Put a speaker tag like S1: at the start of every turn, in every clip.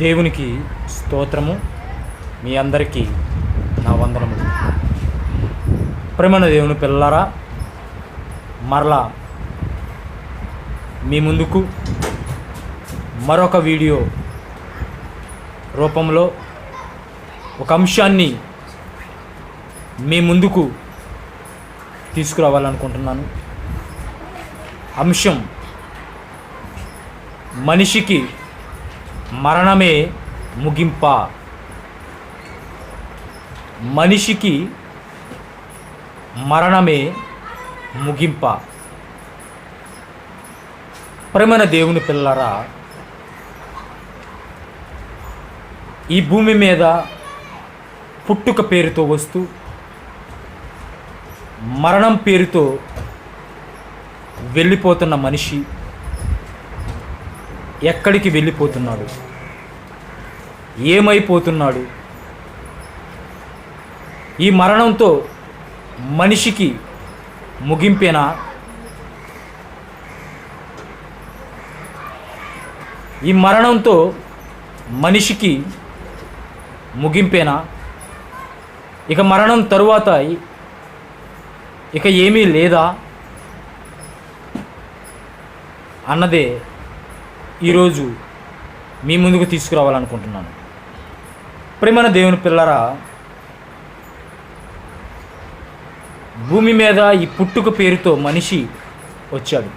S1: దేవునికి స్తోత్రము. మీ అందరికీ నా వందనములు. ప్రేమన దేవుని పిల్లలారా, మరలా మీ ముందుకు మరొక వీడియో రూపంలో ఒక అంశాన్ని మీ ముందుకు తీసుకురావాలనుకుంటున్నాను. అంశం మనిషికి మరణమే ముగింప. మనిషికి మరణమే ముగింప. ప్రేమన దేవుని పిల్లలారా, ఈ భూమి మీద పుట్టుక పేరుతో వస్తూ మరణం పేరుతో వెళ్ళిపోతున్న మనిషి ఎక్కడికి వెళ్ళిపోతున్నాడు? ఏమైపోతున్నాడు? ఈ మరణంతో మనిషికి ముగింపేనా? ఈ మరణంతో మనిషికి ముగింపేనా? ఇక మరణం తరువాత ఇక ఏమీ లేదా అన్నదే ఈరోజు మీ ముందుకు తీసుకురావాలనుకుంటున్నాను. ప్రేమన దేవుని పిల్లరా, భూమి మీద ఈ పుట్టుక పేరుతో మనిషి వచ్చాడు.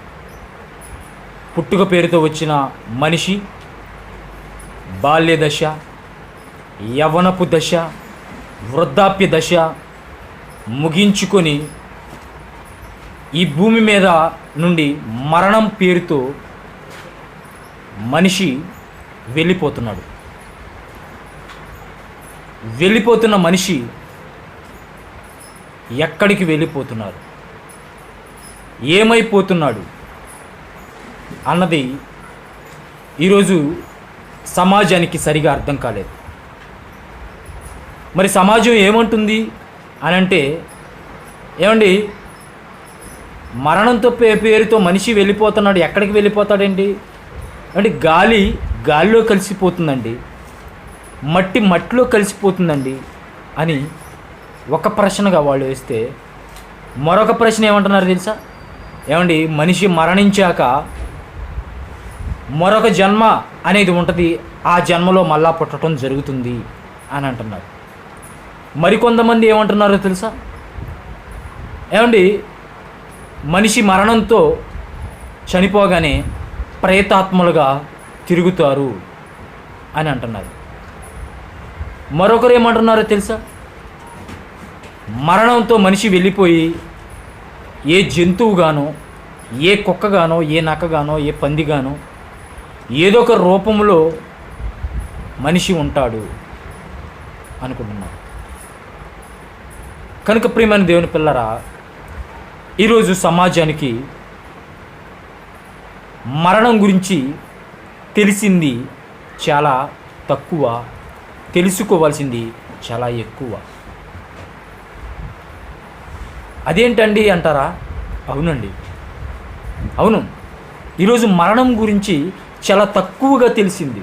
S1: పుట్టుక పేరుతో వచ్చిన మనిషి బాల్య దశ, యవ్వనపు దశ, వృద్ధాప్య దశ ముగించుకొని ఈ భూమి మీద నుండి మరణం పేరుతో మనిషి వెళ్ళిపోతున్నాడు. వెళ్ళిపోతున్న మనిషి ఎక్కడికి వెళ్ళిపోతున్నారు, ఏమైపోతున్నాడు అన్నది ఈరోజు సమాజానికి సరిగా అర్థం కాలేదు. మరి సమాజం ఏమంటుంది అని అంటే, ఏమండి మరణంతో పేరుతో మనిషి వెళ్ళిపోతున్నాడు, ఎక్కడికి వెళ్ళిపోతాడండి అంటే గాలిలో కలిసిపోతుందండి, మట్టి మట్టిలో కలిసిపోతుందండి అని ఒక ప్రశ్నగా వాళ్ళు వేస్తే, మరొక ప్రశ్న ఏమంటున్నారు తెలుసా? ఏమండి మనిషి మరణించాక మరొక జన్మ అనేది ఉంటుంది, ఆ జన్మలో మళ్ళా పుట్టడం జరుగుతుంది అని అంటున్నారు. మరికొంతమంది ఏమంటున్నారో తెలుసా? ఏమండి మనిషి మరణంతో చనిపోగానే ప్రేతాత్మలుగా తిరుగుతారు అని అంటున్నారు. మరొకరు ఏమంటున్నారో తెలుసా? మరణంతో మనిషి వెళ్ళిపోయి ఏ జంతువుగానో, ఏ కుక్కగానో, ఏ నక్కగానో, ఏ పందిగానో ఏదో ఒక రూపంలో మనిషి ఉంటాడు అనుకుంటున్నారు. కనుక ప్రియమైన దేవుని పిల్లరా, ఈరోజు సమాజానికి మరణం గురించి తెలిసింది చాలా తక్కువ, తెలుసుకోవాల్సింది చాలా ఎక్కువ. అదేంటండి అంటారా? అవునండి, అవును. ఈరోజు మరణం గురించి చాలా తక్కువగా తెలిసింది.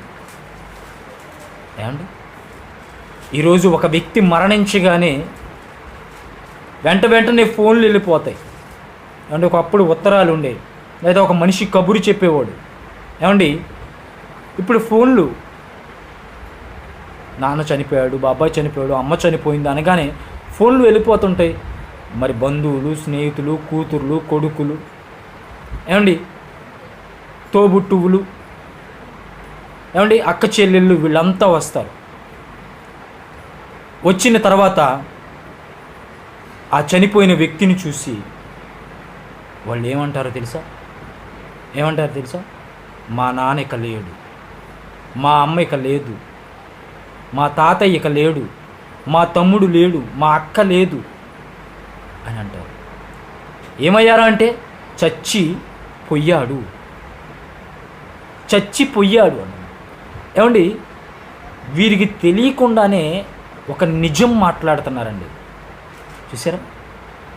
S1: ఏమండి ఈరోజు ఒక వ్యక్తి మరణించగానే వెంటనే ఫోన్లు వెళ్ళిపోతాయి. అంటే ఒకప్పుడు ఉత్తరాలు ఉండేవి, లేదా ఒక మనిషి కబురు చెప్పేవాడు. ఏమండి ఇప్పుడు ఫోన్లు, నాన్న చనిపోయాడు, బాబాయ్ చనిపోయాడు, అమ్మ చనిపోయింది అనగానే ఫోన్లు వెళ్ళిపోతుంటాయి. మరి బంధువులు, స్నేహితులు, కూతుర్లు, కొడుకులు, ఏమండి తోబుట్టువులు, ఏమండి అక్క చెల్లెళ్ళు, వీళ్ళంతా వస్తారు. వచ్చిన తర్వాత ఆ చనిపోయిన వ్యక్తిని చూసి వాళ్ళు ఏమంటారో తెలుసా? మా నాన్న ఇక లేడు, మా అమ్మ ఇక లేదు, మా తాతయ్య ఇక లేడు, మా తమ్ముడు లేడు, మా అక్క లేదు అని అంటారు. ఏమయ్యారా అంటే చచ్చిపోయాడు అన్న. ఏమండి, వీరికి తెలియకుండానే ఒక నిజం మాట్లాడుతున్నారండి. చూసారా?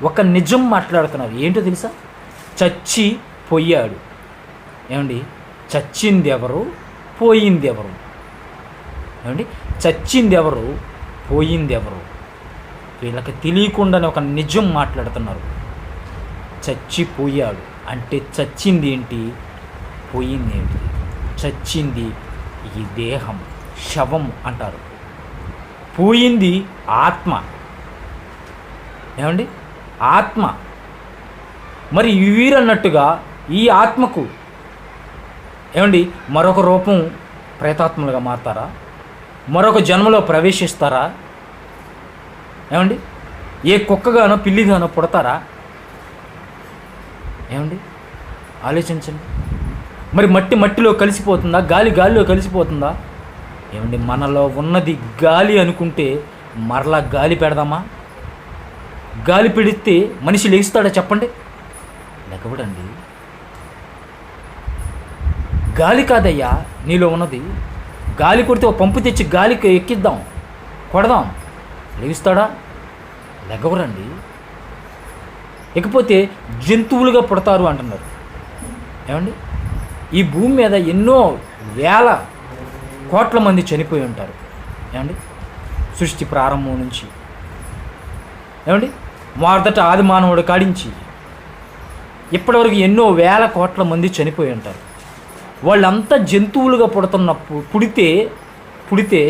S1: ఒక నిజం మాట్లాడుతున్నారు. ఏంటో తెలుసా? చచ్చి పోయాడు. ఏమండి, చచ్చింది ఎవరు, పోయింది ఎవరు? ఏమండి, చచ్చింది ఎవరు, పోయింది ఎవరు? వీళ్ళకి తెలియకుండానే ఒక నిజం మాట్లాడుతున్నారు. చచ్చిపోయాడు అంటే చచ్చింది ఏంటి, పోయింది ఏంటి? చచ్చింది ఈ దేహం, శవం అంటారు. పోయింది ఆత్మ. ఏమండి, ఆత్మ. మరి వీరన్నట్టుగా ఈ ఆత్మకు ఏమండి మరొక రూపం ప్రేతాత్మలుగా మారతారా? మరొక జన్మలో ప్రవేశిస్తారా? ఏమండి, ఏ కుక్కగానో పిల్లిగానో పుడతారా? ఏమండి, ఆలోచించండి. మరి మట్టి మట్టిలో కలిసిపోతుందా? గాలి గాలిలో కలిసిపోతుందా? ఏమండి, మనలో ఉన్నది గాలి అనుకుంటే మరలా గాలి పెడదామా? గాలి పెడితే మనిషి లేస్తాడా చెప్పండి? లెగవడండి. గాలి కాదయ్యా నీలో ఉన్నది. గాలి కొడితే ఒక పంపు తెచ్చి గాలికి ఎక్కిద్దాం, కొడదాం, లేస్తాడా? లెగవరండి. ఇకపోతే జంతువులుగా పుడతారు అంటున్నారు. ఏమండి, ఈ భూమి మీద ఎన్నో వేల కోట్ల మంది చనిపోయి ఉంటారు. ఏమండి, సృష్టి ప్రారంభం నుంచి. ఏమండి, మొదట ఆది మానవుడు కాడించి ఇప్పటివరకు ఎన్నో వేల కోట్ల మంది చనిపోయి ఉంటారు. వాళ్ళంతా జంతువులుగా పుడితే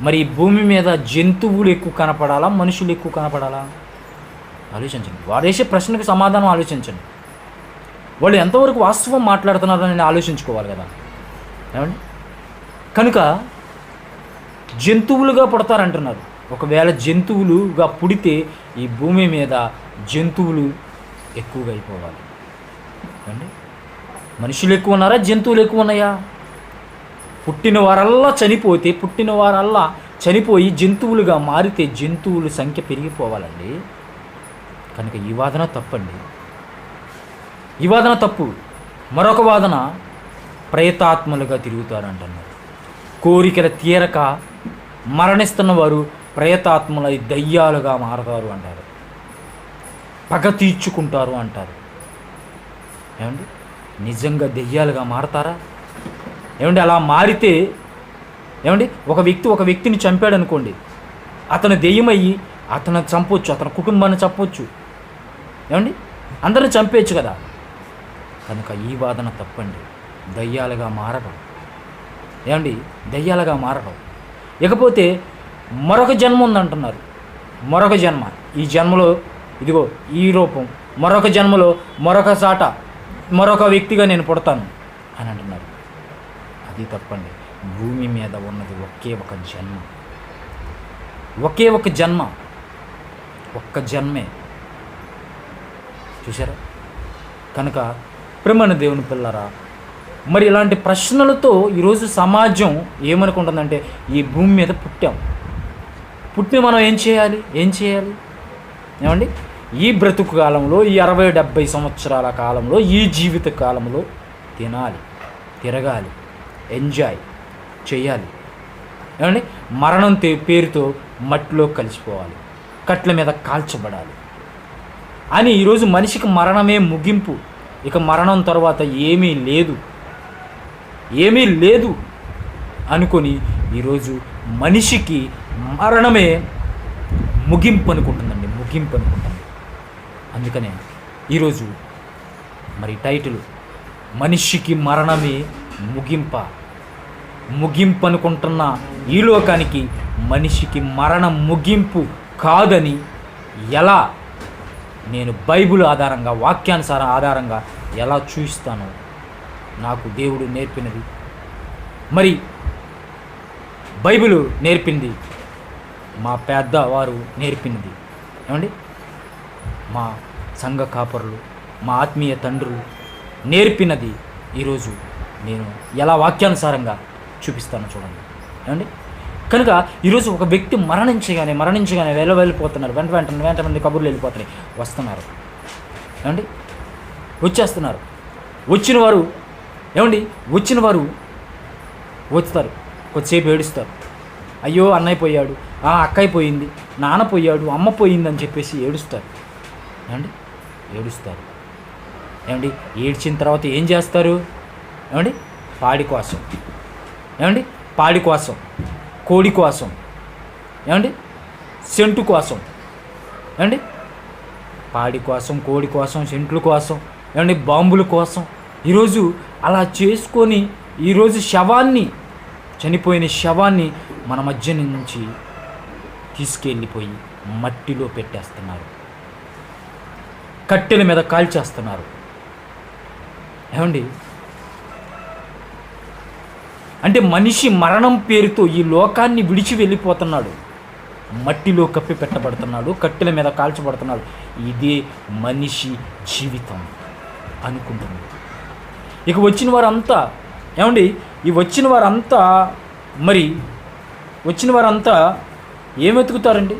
S1: మరి ఈ భూమి మీద జంతువులు ఎక్కువ కనపడాలా, మనుషులు ఎక్కువ కనపడాలా? ఆలోచించండి. వాడు వేసే ప్రశ్నకు సమాధానం ఆలోచించండి. వాళ్ళు ఎంతవరకు వాస్తవం మాట్లాడుతున్నారో నేను ఆలోచించుకోవాలి కదా. ఏమండి, కనుక జంతువులుగా పుడతారంటున్నారు. ఒకవేళ జంతువులుగా పుడితే ఈ భూమి మీద జంతువులు ఎక్కువగా అయిపోవాలి. ఏమండి, మనుషులు ఎక్కువ ఉన్నారా, జంతువులు ఎక్కువ ఉన్నాయా? పుట్టిన వారల్లా చనిపోయి జంతువులుగా మారితే జంతువుల సంఖ్య పెరిగిపోవాలండి. కనుక ఈ వాదన తప్పండి. ఈ వాదన తప్పు. మరొక వాదన ప్రేతాత్మలుగా తిరుగుతారంటున్నారు. కోరికల తీరక మరణిస్తున్న వారు ప్రేతాత్మల దయ్యాలుగా మారతారు అంటారు. పగ తీర్చుకుంటారు అంటారు. ఏమండి, నిజంగా దెయ్యాలుగా మారతారా? ఏమండి, అలా మారితే ఏమండి ఒక వ్యక్తిని చంపాడు అనుకోండి, అతను దెయ్యమయ్యి అతను చంపొచ్చు, అతని కుటుంబాన్ని చంపొచ్చు. ఏమండి, అందరిని చంపేయచ్చు కదా. కనుక ఈ వాదన తప్పండి. దయ్యాలుగా మారడం. ఏమండి, దయ్యాలుగా మారడం. ఇకపోతే మరొక జన్మ ఉందంటున్నారు. మరొక జన్మ, ఈ జన్మలో ఇదిగో ఈ రూపం, మరొక జన్మలో మరొక వ్యక్తిగా నేను పుడతాను అని అంటున్నారు. అది తప్పండి. భూమి మీద ఉన్నది ఒకే ఒక జన్మ, ఒకే ఒక జన్మ, ఒక్క జన్మే. చూసారా? కనుక ప్రేమైన దేవుని పిల్లరా, మరి ఇలాంటి ప్రశ్నలతో ఈరోజు సమాజం ఏమనుకుంటుందంటే, ఈ భూమి మీద పుట్టి మనం ఏం చేయాలి? ఏమండి, ఈ బ్రతుకు కాలంలో, ఈ 60-70 సంవత్సరాల కాలంలో, ఈ జీవిత కాలంలో తినాలి, తిరగాలి, ఎంజాయ్ చేయాలి. ఏమండి, మరణం పేరుతో మట్టిలో కలిసిపోవాలి, కట్ల మీద కాల్చబడాలి అని ఈరోజు మనిషికి మరణమే ముగింపు. ఇక మరణం తర్వాత ఏమీ లేదు అనుకొని ఈరోజు మనిషికి మరణమే ముగింపు అనుకుంటుందండి. అందుకనే ఈరోజు మరి టైటిల్ మనిషికి మరణమే ముగింపు అనుకుంటున్న ఈ లోకానికి మనిషికి మరణం ముగింపు కాదని ఎలా నేను బైబిల్ ఆధారంగా, వాక్యానుసారం ఆధారంగా ఎలా చూపిస్తానో నాకు దేవుడు నేర్పినది, మరి బైబిల్ నేర్పింది, మా పెద్దవారు నేర్పినది. ఏమండి, మా సంఘ కాపరులు, మా ఆత్మీయ తండ్రులు నేర్పినది ఈరోజు నేను ఎలా వాక్యానుసారంగా చూపిస్తాను చూడండి. ఏమండి, కనుక ఈరోజు ఒక వ్యక్తి మరణించగానే వెళ్ళిపోతున్నారు. వెంటనే కబుర్లు వెళ్ళిపోతున్నాయి, వస్తున్నారు. ఏమండి, వచ్చేస్తున్నారు. వచ్చిన వారు వస్తారు, కొద్దిసేపు ఏడుస్తారు. అయ్యో అన్నయ్య పోయాడు, అక్కయ్య పోయింది, నాన్న పోయాడు, అమ్మ పోయింది అని చెప్పేసి ఏడుస్తారు. ఏమండి ఏడుస్తారు. ఏమండి ఏడ్చిన తర్వాత ఏం చేస్తారు? ఏమండి పాడి కోసం, ఏమండి పాడి కోసం, కోడి కోసం, ఏమండి సెంటు కోసం, ఏమండి పాడి కోసం, కోడి కోసం, సెంట్ల కోసం, ఏమండి బాంబుల కోసం ఈరోజు అలా చేసుకొని ఈరోజు చనిపోయిన శవాన్ని మన మధ్య నుంచి తీసుకెళ్ళిపోయి మట్టిలో పెట్టేస్తున్నారు, కట్టెల మీద కాల్చేస్తున్నారు. ఏమండి అంటే మనిషి మరణం పేరుతో ఈ లోకాన్ని విడిచి వెళ్ళిపోతున్నాడు, మట్టిలో కప్పి పెట్టబడుతున్నాడు, కట్టెల మీద కాల్చబడుతున్నాడు. ఇదే మనిషి జీవితం అనుకుంటున్నాడు. ఇక వచ్చిన వారంతా ఏమండి వచ్చిన వారంతా ఏమెతుకుతారండి?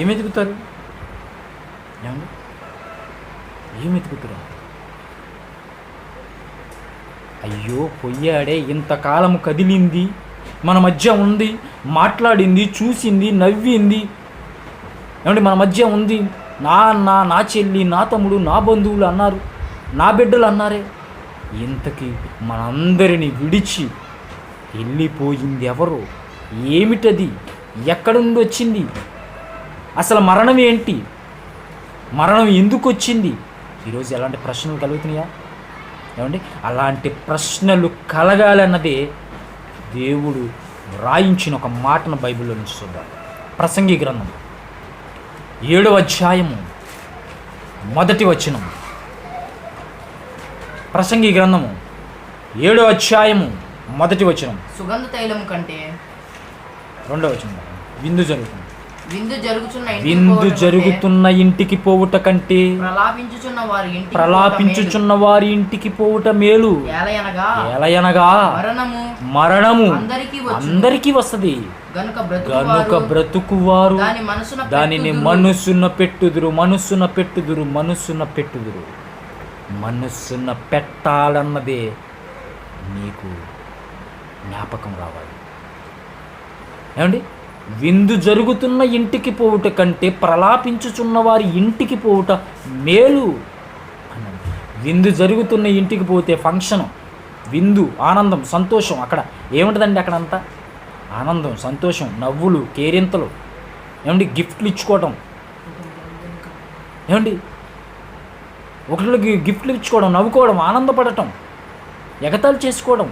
S1: ఏమెతుకుతారు? ఏమండి ఏమెతుకుతారు? అయ్యో పోయాడే, ఇంతకాలం కదిలింది, మన మధ్య ఉంది, మాట్లాడింది, చూసింది, నవ్వింది, ఏమండి మన మధ్య ఉంది, నా అన్న, నా చెల్లి, నా తమ్ముడు, నా బంధువులు అన్నారు, నా బిడ్డలు అన్నారే, ఇంతకీ మనందరినీ విడిచి వెళ్ళిపోయింది ఎవరు? ఏమిటది? ఎక్కడి నుండి వచ్చింది? అసలు మరణం ఏంటి? మరణం ఎందుకు వచ్చింది? ఈరోజు ఎలాంటి ప్రశ్నలు కలుగుతున్నాయా? ఏమండి అలాంటి ప్రశ్నలు కలగాలన్నదే దేవుడు వ్రాయించిన ఒక మాటను బైబిల్లో నుంచి చూద్దాం. ప్రసంగి గ్రంథం 7వ అధ్యాయము 1వ వచనం. ప్రసంగి గ్రంథము 7వ అధ్యాయము 1వ వచనం.
S2: సుగంధ తైలము కంటే
S1: 2వ వచనం. విందు జరుగుతున్న ఇంటికి పోవుట కంటే ప్రలాపించుచున్న వారి ఇంటికి పోవుట మేలు. ఎలయనగా మరణము అందరికీ వస్తది గనుక బ్రతుకువారు దానిని మనస్సున పెట్టుదురు. మనస్సున పెట్టాలన్నదే నీకు జ్ఞాపకం రావాలి. ఏమండి విందు జరుగుతున్న ఇంటికి పోవుట కంటే ప్రలాపించుచున్న వారి ఇంటికి పోవుట మేలు అన్నది. విందు జరుగుతున్న ఇంటికి పోతే ఫంక్షను, విందు, ఆనందం, సంతోషం. అక్కడ ఏముంటుందండి? అక్కడంతా ఆనందం, సంతోషం, నవ్వులు, కేరింతలు, ఏమండి గిఫ్ట్లు ఇచ్చుకోవడం, ఏమండి ఒకరికి గిఫ్ట్లు ఇచ్చుకోవడం, నవ్వుకోవడం, ఆనందపడటం, ఎగతాళి చేసుకోవడం.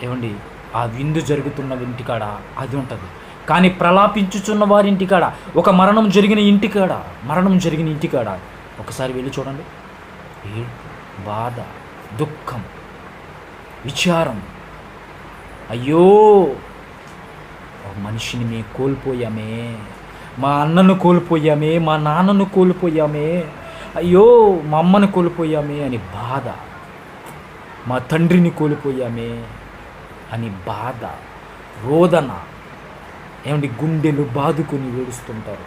S1: ఏమండి ఆ విందు జరుగుతున్న ఇంటికాడ అది ఉంటుంది. కానీ ప్రలాపించుచున్న వారి ఇంటికాడ, ఒక మరణం జరిగిన ఇంటికాడ ఒకసారి వెళ్ళి చూడండి. బాధ, దుఃఖం, విచారం. అయ్యో ఒక మనిషిని మేము కోల్పోయామే, మా అన్నను కోల్పోయామే, మా నాన్నను కోల్పోయామే, అయ్యో మా అమ్మను కోల్పోయామే అని బాధ, మా తండ్రిని కోల్పోయామే అని బాధ, రోదన. ఏమండి గుండెలు బాదుకొని ఏడుస్తుంటారు.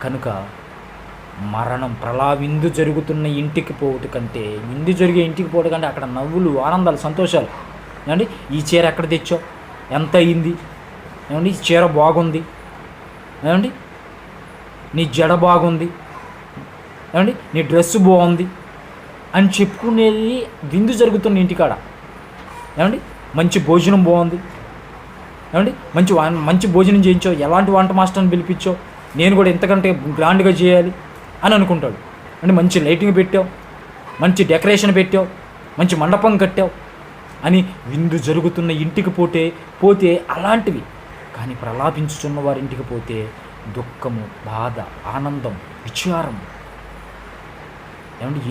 S1: కనుక మరణం విందు జరుగుతున్న ఇంటికి పోవటం కంటే, విందు జరిగే ఇంటికి పోవటం కంటే అక్కడ నవ్వులు, ఆనందాలు, సంతోషాలు. ఏమండి ఈ చీర ఎక్కడ తెచ్చావు, ఎంత అయింది, ఏమండి ఈ చీర బాగుంది, ఏమండి నీ జడ బాగుంది, ఏమండి నీ డ్రెస్సు బాగుంది అని చెప్పుకునేది విందు జరుగుతున్న ఇంటికాడ. ఏమండి మంచి భోజనం బాగుంది, ఏమండి మంచి భోజనం చేయించావు, ఎలాంటి వంట మాస్టర్ని పిలిపించావు, నేను కూడా ఎంతకంటే గ్రాండ్గా చేయాలి అని అనుకుంటాడు. అంటే మంచి లైటింగ్ పెట్టావు, మంచి డెకరేషన్ పెట్టావు, మంచి మండపం కట్టావు అని విందు జరుగుతున్న ఇంటికి పోతే అలాంటివి. కానీ ప్రలాపించుచున్న వారి ఇంటికి పోతే దుఃఖము, బాధ, ఆనందం, విచారం, ఏమంటే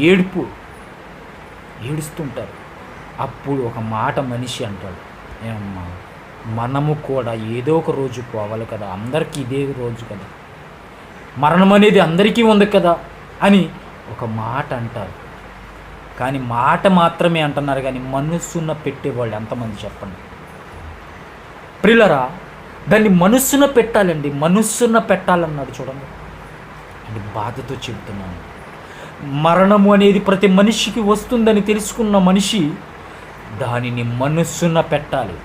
S1: ఏడుస్తుంటారు. అప్పుడు ఒక మాట మనిషి అంటాడు, ఏమమ్మా మనము కూడా ఏదో ఒక రోజు పోవాలి కదా, అందరికీ ఇదే రోజు కదా, మరణం అనేది అందరికీ ఉంది కదా అని ఒక మాట అంటారు. కానీ మాట మాత్రమే అంటున్నారు, కానీ మనస్సున పెట్టేవాళ్ళు ఎంతమంది చెప్పండి ప్రియులరా? దాన్ని మనస్సున పెట్టాలండి, మనస్సున పెట్టాలన్నాడు చూడండి. అది బాధతో చెబుతున్నాను. మరణము అనేది ప్రతి మనిషికి వస్తుందని తెలుసుకున్న మనిషి దానిని మనస్సున పెట్టాలి.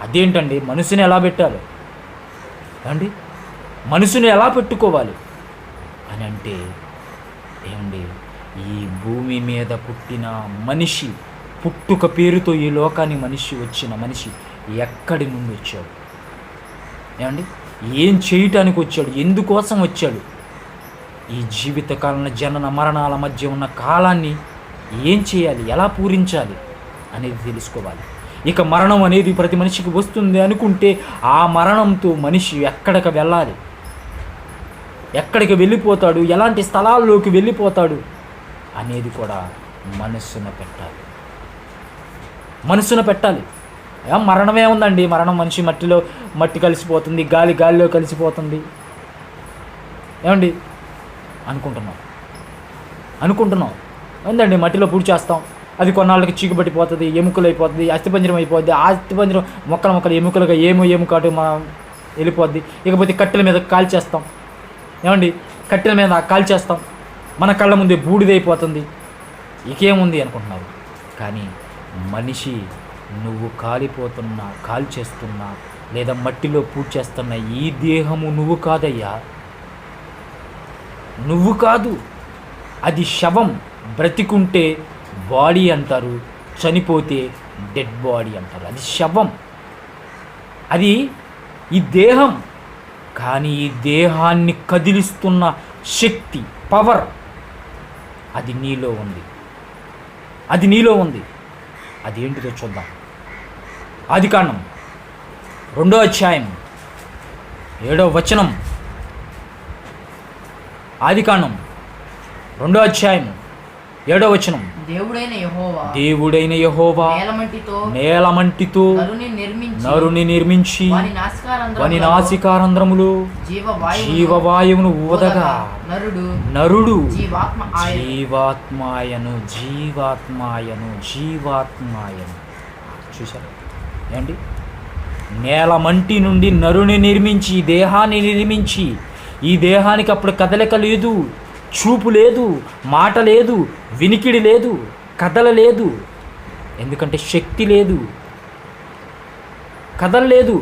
S1: అదేంటండి, మనసుని ఎలా పెట్టాలి అండి? మనసుని ఎలా పెట్టుకోవాలి అని అంటే ఏమండి, ఈ భూమి మీద పుట్టిన మనిషి, పుట్టుక పేరుతో ఈ లోకానికి వచ్చిన మనిషి ఎక్కడి నుండి వచ్చాడు ఏమండి? ఏం చేయటానికి వచ్చాడు? ఎందుకోసం వచ్చాడు? ఈ జీవితకాలంలో జనన మరణాల మధ్య ఉన్న కాలాన్ని ఏం చేయాలి, ఎలా పూరించాలి అనేది తెలుసుకోవాలి. ఇక మరణం అనేది ప్రతి మనిషికి వస్తుంది అనుకుంటే ఆ మరణంతో మనిషి ఎక్కడికి వెళ్ళాలి, ఎక్కడికి వెళ్ళిపోతాడు, ఎలాంటి స్థలాల్లోకి వెళ్ళిపోతాడు అనేది కూడా మనస్సున పెట్టాలి. మనస్సున పెట్టాలి. మరణమే ఉందండి, మరణం మనిషి మట్టి కలిసిపోతుంది, గాలిలో కలిసిపోతుంది ఏమండి అనుకుంటున్నాం ఏందండి, మట్టిలో పూడి చేస్తాం, అది కొన్నాళ్ళకి చీకుపట్టిపోతుంది, ఎముకలు అయిపోతుంది, అస్థిపంజరం అయిపోద్ది, ఆ అస్థిపంజరం మొక్కలు ఎముకలుగా ఎముకాటు వెళ్ళిపోద్ది. ఇకపోతే కట్టెల మీద కాల్చేస్తాం ఏమండి, కట్టెల మీద కాల్చేస్తాం, మన కళ్ళ ముందే బూడిదైపోతుంది, ఇకేముంది అనుకుంటున్నారు. కానీ మనిషి నువ్వు కాలిపోతున్నా, కాల్చేస్తున్నా, లేదా మట్టిలో పూజ చేస్తున్న ఈ దేహము నువ్వు కాదయ్యా, నువ్వు కాదు. అది శవం. బ్రతికుంటే బాడీ అంటారు, చనిపోతే డెడ్ బాడీ అంటారు. అది శవం, అది ఈ దేహం. కానీ ఈ దేహాన్ని కదిలిస్తున్న శక్తి, పవర్ అది నీలో ఉంది. అది ఏంటిదో చూద్దాం. ఆదికాండం 2వ అధ్యాయం 7వ వచనం. ఆదికాండం 2వ అధ్యాయం 7వ వచనం. దేవుడైన యెహోవా నేలమంటితో నరుని నిర్మించి వాని నాసికారంధ్రములు జీవవాయువును ఊదగా నరుడు జీవాత్మాయను. చూశారు ఏంటి? నేలమంటి నుండి నరుని నిర్మించి, దేహాన్ని నిర్మించి, ఈ దేహానికి అప్పుడు కదలిక లేదు, చూపు లేదు, మాట లేదు, వినికిడి లేదు, కదలలేదు. ఎందుకంటే శక్తి లేదు, కదలలేదు.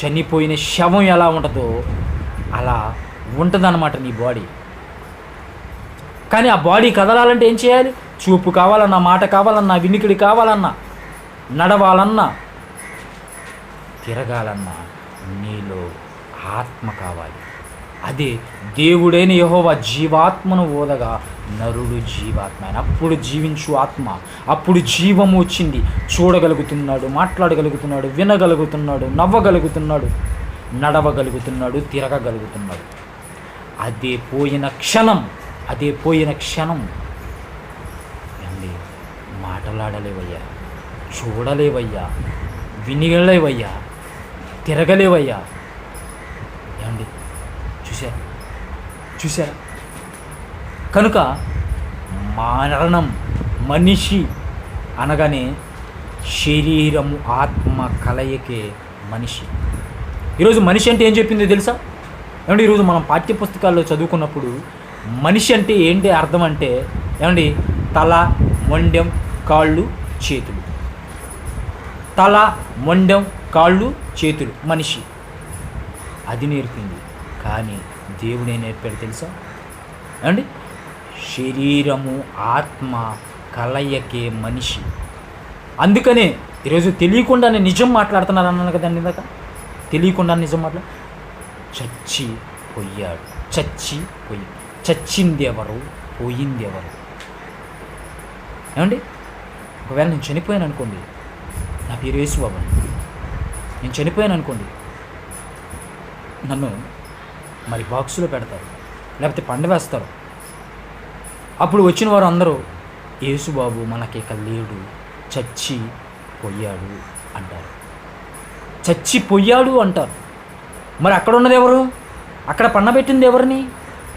S1: చనిపోయిన శవం ఎలా ఉంటుందో అలా ఉంటుందన్నమాట నీ బాడీ. కానీ ఆ బాడీ కదలాలంటే ఏం చేయాలి? చూపు కావాలన్నా, మాట కావాలన్నా, వినికిడి కావాలన్నా, నడవాలన్నా, తిరగాలన్నా నీలో ఆత్మ కావాలి. అదే దేవుడైన యెహోవా జీవాత్మను ఓదగా నరుడు జీవాత్మ. అప్పుడు జీవించు ఆత్మ, అప్పుడు జీవము వచ్చింది. చూడగలుగుతున్నాడు, మాట్లాడగలుగుతున్నాడు, వినగలుగుతున్నాడు, నవ్వగలుగుతున్నాడు, నడవగలుగుతున్నాడు, తిరగగలుగుతున్నాడు. అదే పోయిన క్షణం అండి, మాట్లాడలేవయ్యా, చూడలేవయ్యా, వినలేవయ్యా, తిరగలేవయ్యా. ఏమండి చూసారా? కనుక మరణం, మనిషి అనగానే శరీరము ఆత్మ కలయికే మనిషి. ఈరోజు మనిషి అంటే ఏం చెప్పిందో తెలుసా? ఏమండి, ఈరోజు మనం పాఠ్యపుస్తకాల్లో చదువుకున్నప్పుడు మనిషి అంటే ఏంటి అర్థం అంటే ఏమండి, తల, మొండెం, కాళ్ళు, చేతులు. తల, మొండెం, కాళ్ళు, చేతులు మనిషి. అది నేర్పింది. కానీ దేవుడే నేర్పాడు తెలుసా ఏమండి? శరీరము ఆత్మ కలయికే మనిషి. అందుకనే ఈరోజు తెలియకుండానే నిజం మాట్లాడుతున్నారు అన్నాను కదండి ఇందాక. తెలియకుండా నిజం చచ్చిపోయాడు. చచ్చింది ఎవరు, పోయింది ఎవరు? ఏమండి, ఒకవేళ నేను చనిపోయాను అనుకోండి, నా పేరు యేసుబాబు, నేను చనిపోయాను అనుకోండి, నన్ను మరి బాక్సులో పెడతారు, లేకపోతే పండవేస్తారు. అప్పుడు వచ్చిన వారు అందరూ యేసుబాబు మనకి ఇక లేడు, చచ్చిపోయాడు అంటారు. చచ్చిపోయాడు అంటారు. మరి అక్కడ ఉన్నది ఎవరు? అక్కడ పండబెట్టింది ఎవరిని?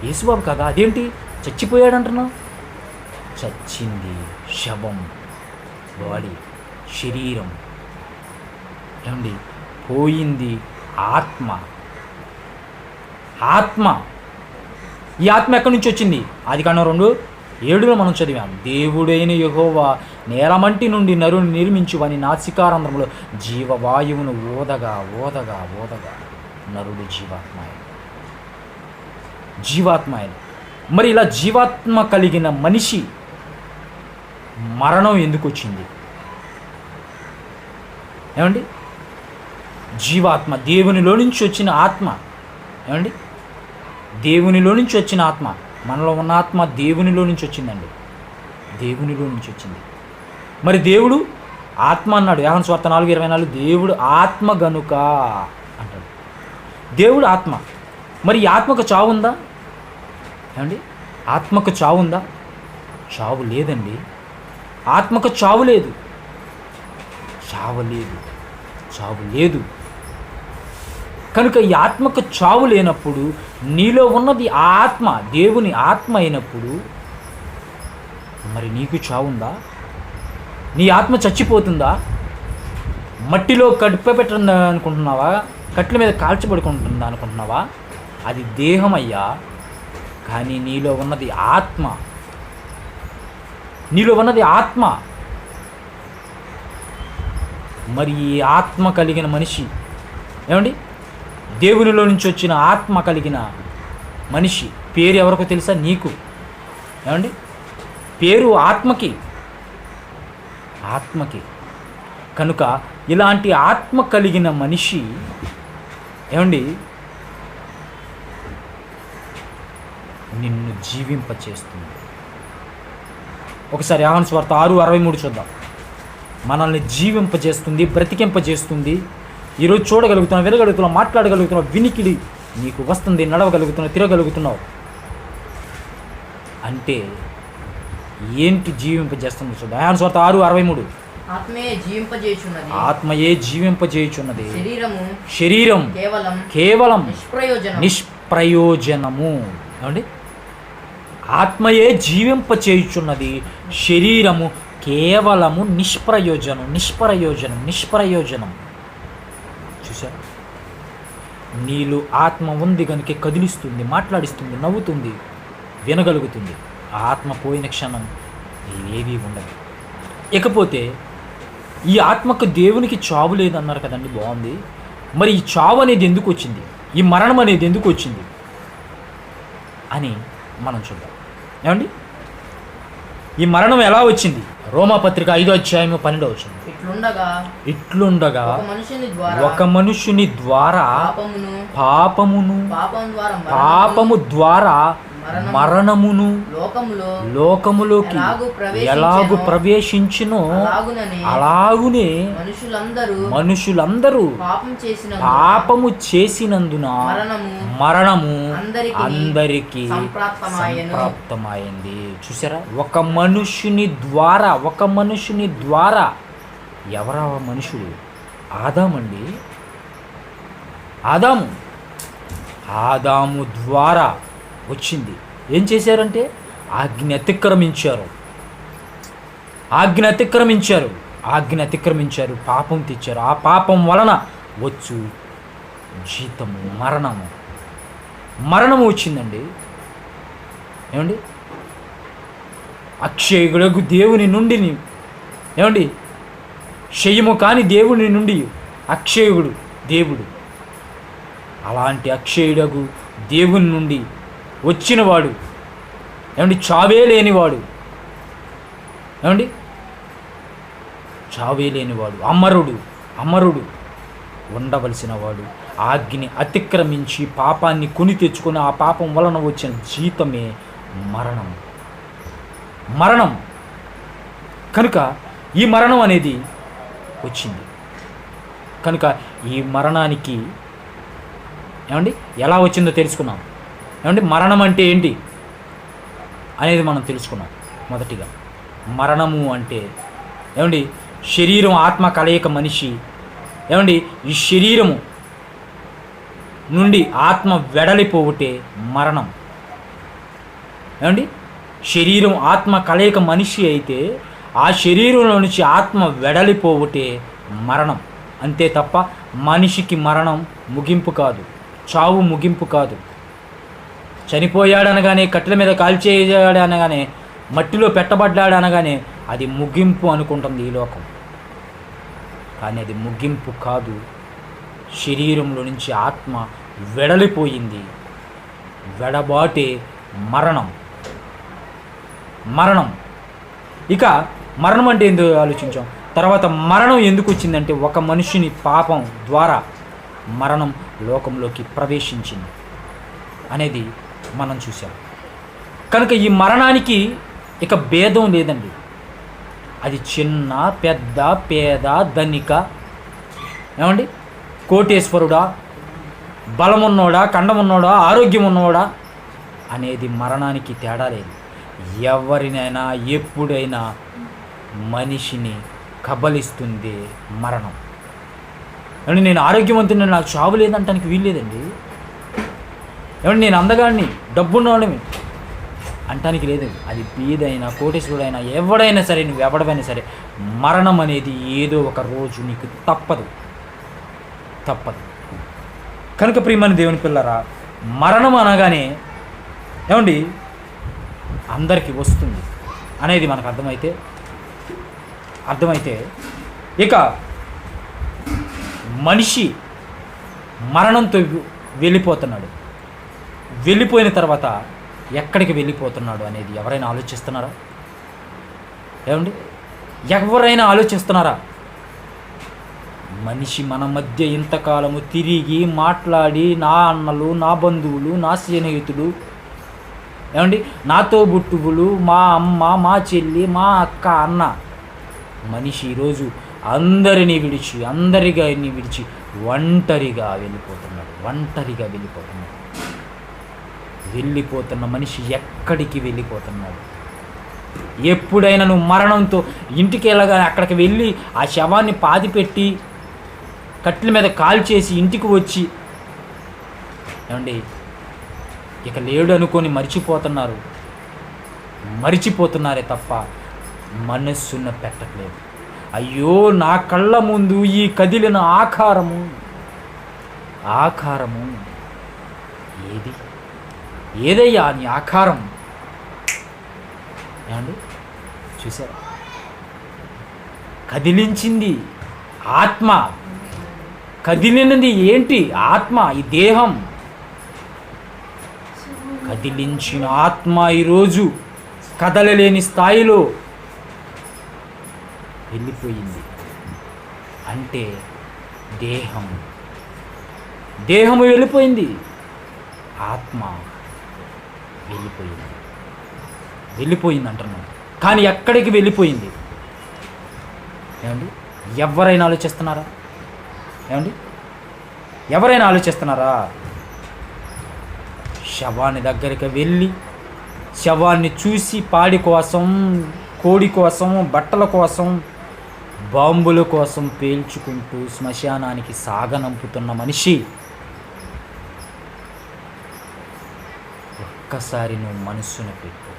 S1: యేసుబాబు కదా. అదేంటి చచ్చిపోయాడు అంటున్నావు? చచ్చింది శవం, బాడీ, శరీరం. ఏమండి, పోయింది ఆత్మ. ఈ ఆత్మ ఎక్కడి నుంచి వచ్చింది? ఆదికాండం 7లో మనం చదివాం, దేవుడైన యెహోవా నేలమంటి నుండి నరుని నిర్మించి వాని నాసికారంధ్రములో జీవవాయువును ఊదగా ఊదగా ఊదగా నరుడు జీవాత్మ ఆయన. మరి ఇలా జీవాత్మ కలిగిన మనిషి మరణం ఎందుకు వచ్చింది? ఏమండి? జీవాత్మ, దేవునిలో నుంచి వచ్చిన ఆత్మ. ఏమండి? దేవునిలో నుంచి వచ్చిన ఆత్మ, మనలో ఉన్న ఆత్మ దేవునిలో నుంచి వచ్చిందండి, దేవునిలో నుంచి వచ్చింది. మరి దేవుడు ఆత్మ అన్నాడు, యోహాను సువార్త 4:24, దేవుడు ఆత్మ గనుక అంటాడు. దేవుడు ఆత్మ. మరి ఈ ఆత్మకు చావు ఉందా? ఏమండి? ఆత్మకు చావు ఉందా? చావు లేదండి. ఆత్మకు చావు లేదు, చావు లేదు. కనుక ఈ ఆత్మకు చావు లేనప్పుడు, నీలో ఉన్నది ఆ ఆత్మ దేవుని ఆత్మ అయినప్పుడు, మరి నీకు చావుందా? నీ ఆత్మ చచ్చిపోతుందా? మట్టిలో కడిపెట్టిందా అనుకుంటున్నావా? కట్ల మీద కాల్చబడుకుంటుందా అనుకుంటున్నావా? అది దేహం అయ్యా, కానీ నీలో ఉన్నది ఆత్మ. మరి ఈ ఆత్మ కలిగిన మనిషి, ఏమండి, దేవునిలో నుంచి వచ్చిన ఆత్మ కలిగిన మనిషి పేరు ఎవరికో తెలుసా? నీకు. ఏమండి? పేరు ఆత్మకి. కనుక ఇలాంటి ఆత్మ కలిగిన మనిషి, ఏమండి, నిన్ను జీవింపచేస్తుంది. ఒకసారి యోహాను సువార్త 6:63 చూద్దాం. మనల్ని జీవింపజేస్తుంది, బ్రతికింపజేస్తుంది. ఈరోజు చూడగలుగుతున్నావు, వినగలుగుతున్నావు, మాట్లాడగలుగుతున్నావు, వినికిడి నీకు వస్తుంది, నడవగలుగుతున్నావు, తిరగలుగుతున్నావు అంటే ఏంటి జీవింపజేస్తుంది? చూద్దాం. యోహాను సువార్త 6:63. ఆత్మయే జీవింపజేయుచున్నది, శరీరం కేవలం నిష్ప్రయోజనము. ఏమండి? ఆత్మయే జీవింపచేయుచున్నది, శరీరము కేవలము నిష్ప్రయోజనం. చూసారా? నీలో ఆత్మ ఉంది కనుక కదిలిస్తుంది, మాట్లాడిస్తుంది, నవ్వుతుంది, వినగలుగుతుంది. ఆ ఆత్మ పోయిన క్షణం ఏవీ ఉండదు. ఇకపోతే ఈ ఆత్మకు దేవునికి చావు లేదన్నారు కదండి, బాగుంది. మరి ఈ చావు అనేది ఎందుకు వచ్చింది? ఈ మరణం అనేది ఎందుకు వచ్చింది అని మనం చూద్దాం. ఏమండి? ఈ మరణం ఎలా వచ్చింది? రోమాపత్రిక 5:12. ఇట్లుండగా ఒక మనుషుని ద్వారా పాపము ద్వారా మరణమును లోకములోకి ఎలాగు ప్రవేశించునో అలాగునే మనుషులందరూ పాపము చేసినందున మరణము అందరికీ సంప్రాప్తమైంది. చూసారా? ఒక మనుషుని ద్వారా ఎవరా మనుషుడు? ఆదామండి. ఆదాము ద్వారా వచ్చింది. ఏం చేశారంటే ఆజ్ఞ అతిక్రమించారు, పాపం తెచ్చారు. ఆ పాపం వలన వచ్చు జీతము మరణము వచ్చిందండి. ఏమండి? అక్షయుడు దేవుని నుండి, ఏమండి, క్షయము కాని దేవుని నుండి అక్షయుడు దేవుడు. అలాంటి అక్షయుడగు దేవుని నుండి వచ్చినవాడు, ఏమండి, చావే లేనివాడు, ఏమండి, అమరుడు ఉండవలసిన వాడు ఆజ్ఞని అతిక్రమించి పాపాన్ని కొని తెచ్చుకొని ఆ పాపం వలన వచ్చిన జీతమే మరణం. కనుక ఈ మరణం అనేది వచ్చింది. కనుక ఈ మరణానికి, ఏమండి, ఎలా వచ్చిందో తెలుసుకున్నాం. ఏమండి? మరణం అంటే ఏంటి అనేది మనం తెలుసుకున్నాం. మొదటిగా మరణము అంటే, ఏమండి, శరీరం ఆత్మ కలయిక మనిషి, ఏమండి, ఈ శరీరము నుండి ఆత్మ వెడలిపోవుటే మరణం. ఏమండి? శరీరం ఆత్మ కలయిక మనిషి అయితే ఆ శరీరంలో నుంచి ఆత్మ వెడలిపోవుటే మరణం. అంతే తప్ప మనిషికి మరణం ముగింపు కాదు, చావు ముగింపు కాదు. చనిపోయాడనగానే, కట్టెల మీద కాల్చేయాడు అనగానే మట్టిలో పెట్టబడ్డాడు అనగానే అది ముగింపు అనుకుంటుంది ఈ లోకం. కానీ అది ముగింపు కాదు. శరీరంలో నుంచి ఆత్మ వెడలిపోయింది. వెడబాటే మరణం. ఇక మరణం అంటే ఎందుకు ఆలోచించాం. తర్వాత మరణం ఎందుకు వచ్చిందంటే ఒక మనిషిని పాపం ద్వారా మరణం లోకంలోకి ప్రవేశించింది అనేది మనం చూసాం. కనుక ఈ మరణానికి ఇక భేదం లేదండి. అది చిన్న, పెద్ద, పేద, ధనిక, ఏమండి, కోటేశ్వరుడా, బలమున్నోడా, కండమున్నోడా, ఆరోగ్యం ఉన్నోడా అనేది మరణానికి తేడా లేదు. ఎవరినైనా ఎప్పుడైనా మనిషిని కబలిస్తుంది మరణం. ఏమంటే నేను ఆరోగ్యవంతుని, నాకు చావు లేదంటానికి వీల్లేదండి. ఏమంటే నేను అందగాడిని, డబ్బున్నవాడిని అంటానికి లేదు. అది బీదైనా, కోటేశ్వరుడైనా, ఎవడైనా సరే, నువ్వు ఎవడమైనా సరే, మరణం అనేది ఏదో ఒక రోజు నీకు తప్పదు. కనుక ప్రియమైన దేవుని పిల్లరా, మరణం అనగానే ఏమండి అందరికీ వస్తుంది అనేది మనకు అర్థమైతే ఇక మనిషి మరణంతో వెళ్ళిపోయిన తర్వాత ఎక్కడికి వెళ్ళిపోతున్నాడు అనేది ఎవరైనా ఆలోచిస్తున్నారా? ఏమండి, ఎవరైనా ఆలోచిస్తున్నారా? మనిషి మన మధ్య ఇంతకాలము తిరిగి మాట్లాడి, నా అన్నలు, నా బంధువులు, నా స్నేహితులు, ఏమండి, నా తోబుట్టువులు, మా అమ్మ, మా చెల్లి, మా అక్క, అన్న, మనిషి ఈరోజు అందరినీ విడిచి ఒంటరిగా వెళ్ళిపోతున్న మనిషి ఎక్కడికి వెళ్ళిపోతున్నాడు? ఎప్పుడైనా నువ్వు మరణంతో ఇంటికి వెళ్ళగానే అక్కడికి వెళ్ళి ఆ శవాన్ని పాతిపెట్టి కట్టెల మీద కాల్చేసి ఇంటికి వచ్చి, ఏమండి, ఇక లేడు అనుకొని మరిచిపోతున్నారే తప్ప మనస్సున్న పెట్టట్లేదు. అయ్యో, నా కళ్ళ ముందు ఈ కదిలిన ఆకారము ఏదయ్యా నీ ఆకారం? ఏమండి, చూసారా? కదిలించింది ఆత్మ. కదిలినది ఏంటి? ఆత్మ. ఈ దేహం కదిలించిన ఆత్మ ఈరోజు కదలలేని స్థాయిలో వెళ్ళిపోయింది. అంటే దేహము వెళ్ళిపోయింది, ఆత్మ వెళ్ళిపోయింది అంటున్నాను. కానీ ఎక్కడికి వెళ్ళిపోయింది? ఏమండి, ఎవరైనా ఆలోచిస్తున్నారా? శవాన్ని దగ్గరికి వెళ్ళి శవాన్ని చూసి పాడి కోసం, కోడి కోసం, బట్టల కోసం, బాంబుల కోసం పేల్చుకుంటూ శ్మశానానికి సాగనంపుతున్న మనిషి, ఒక్కసారి నువ్వు మనస్సున పెట్టు.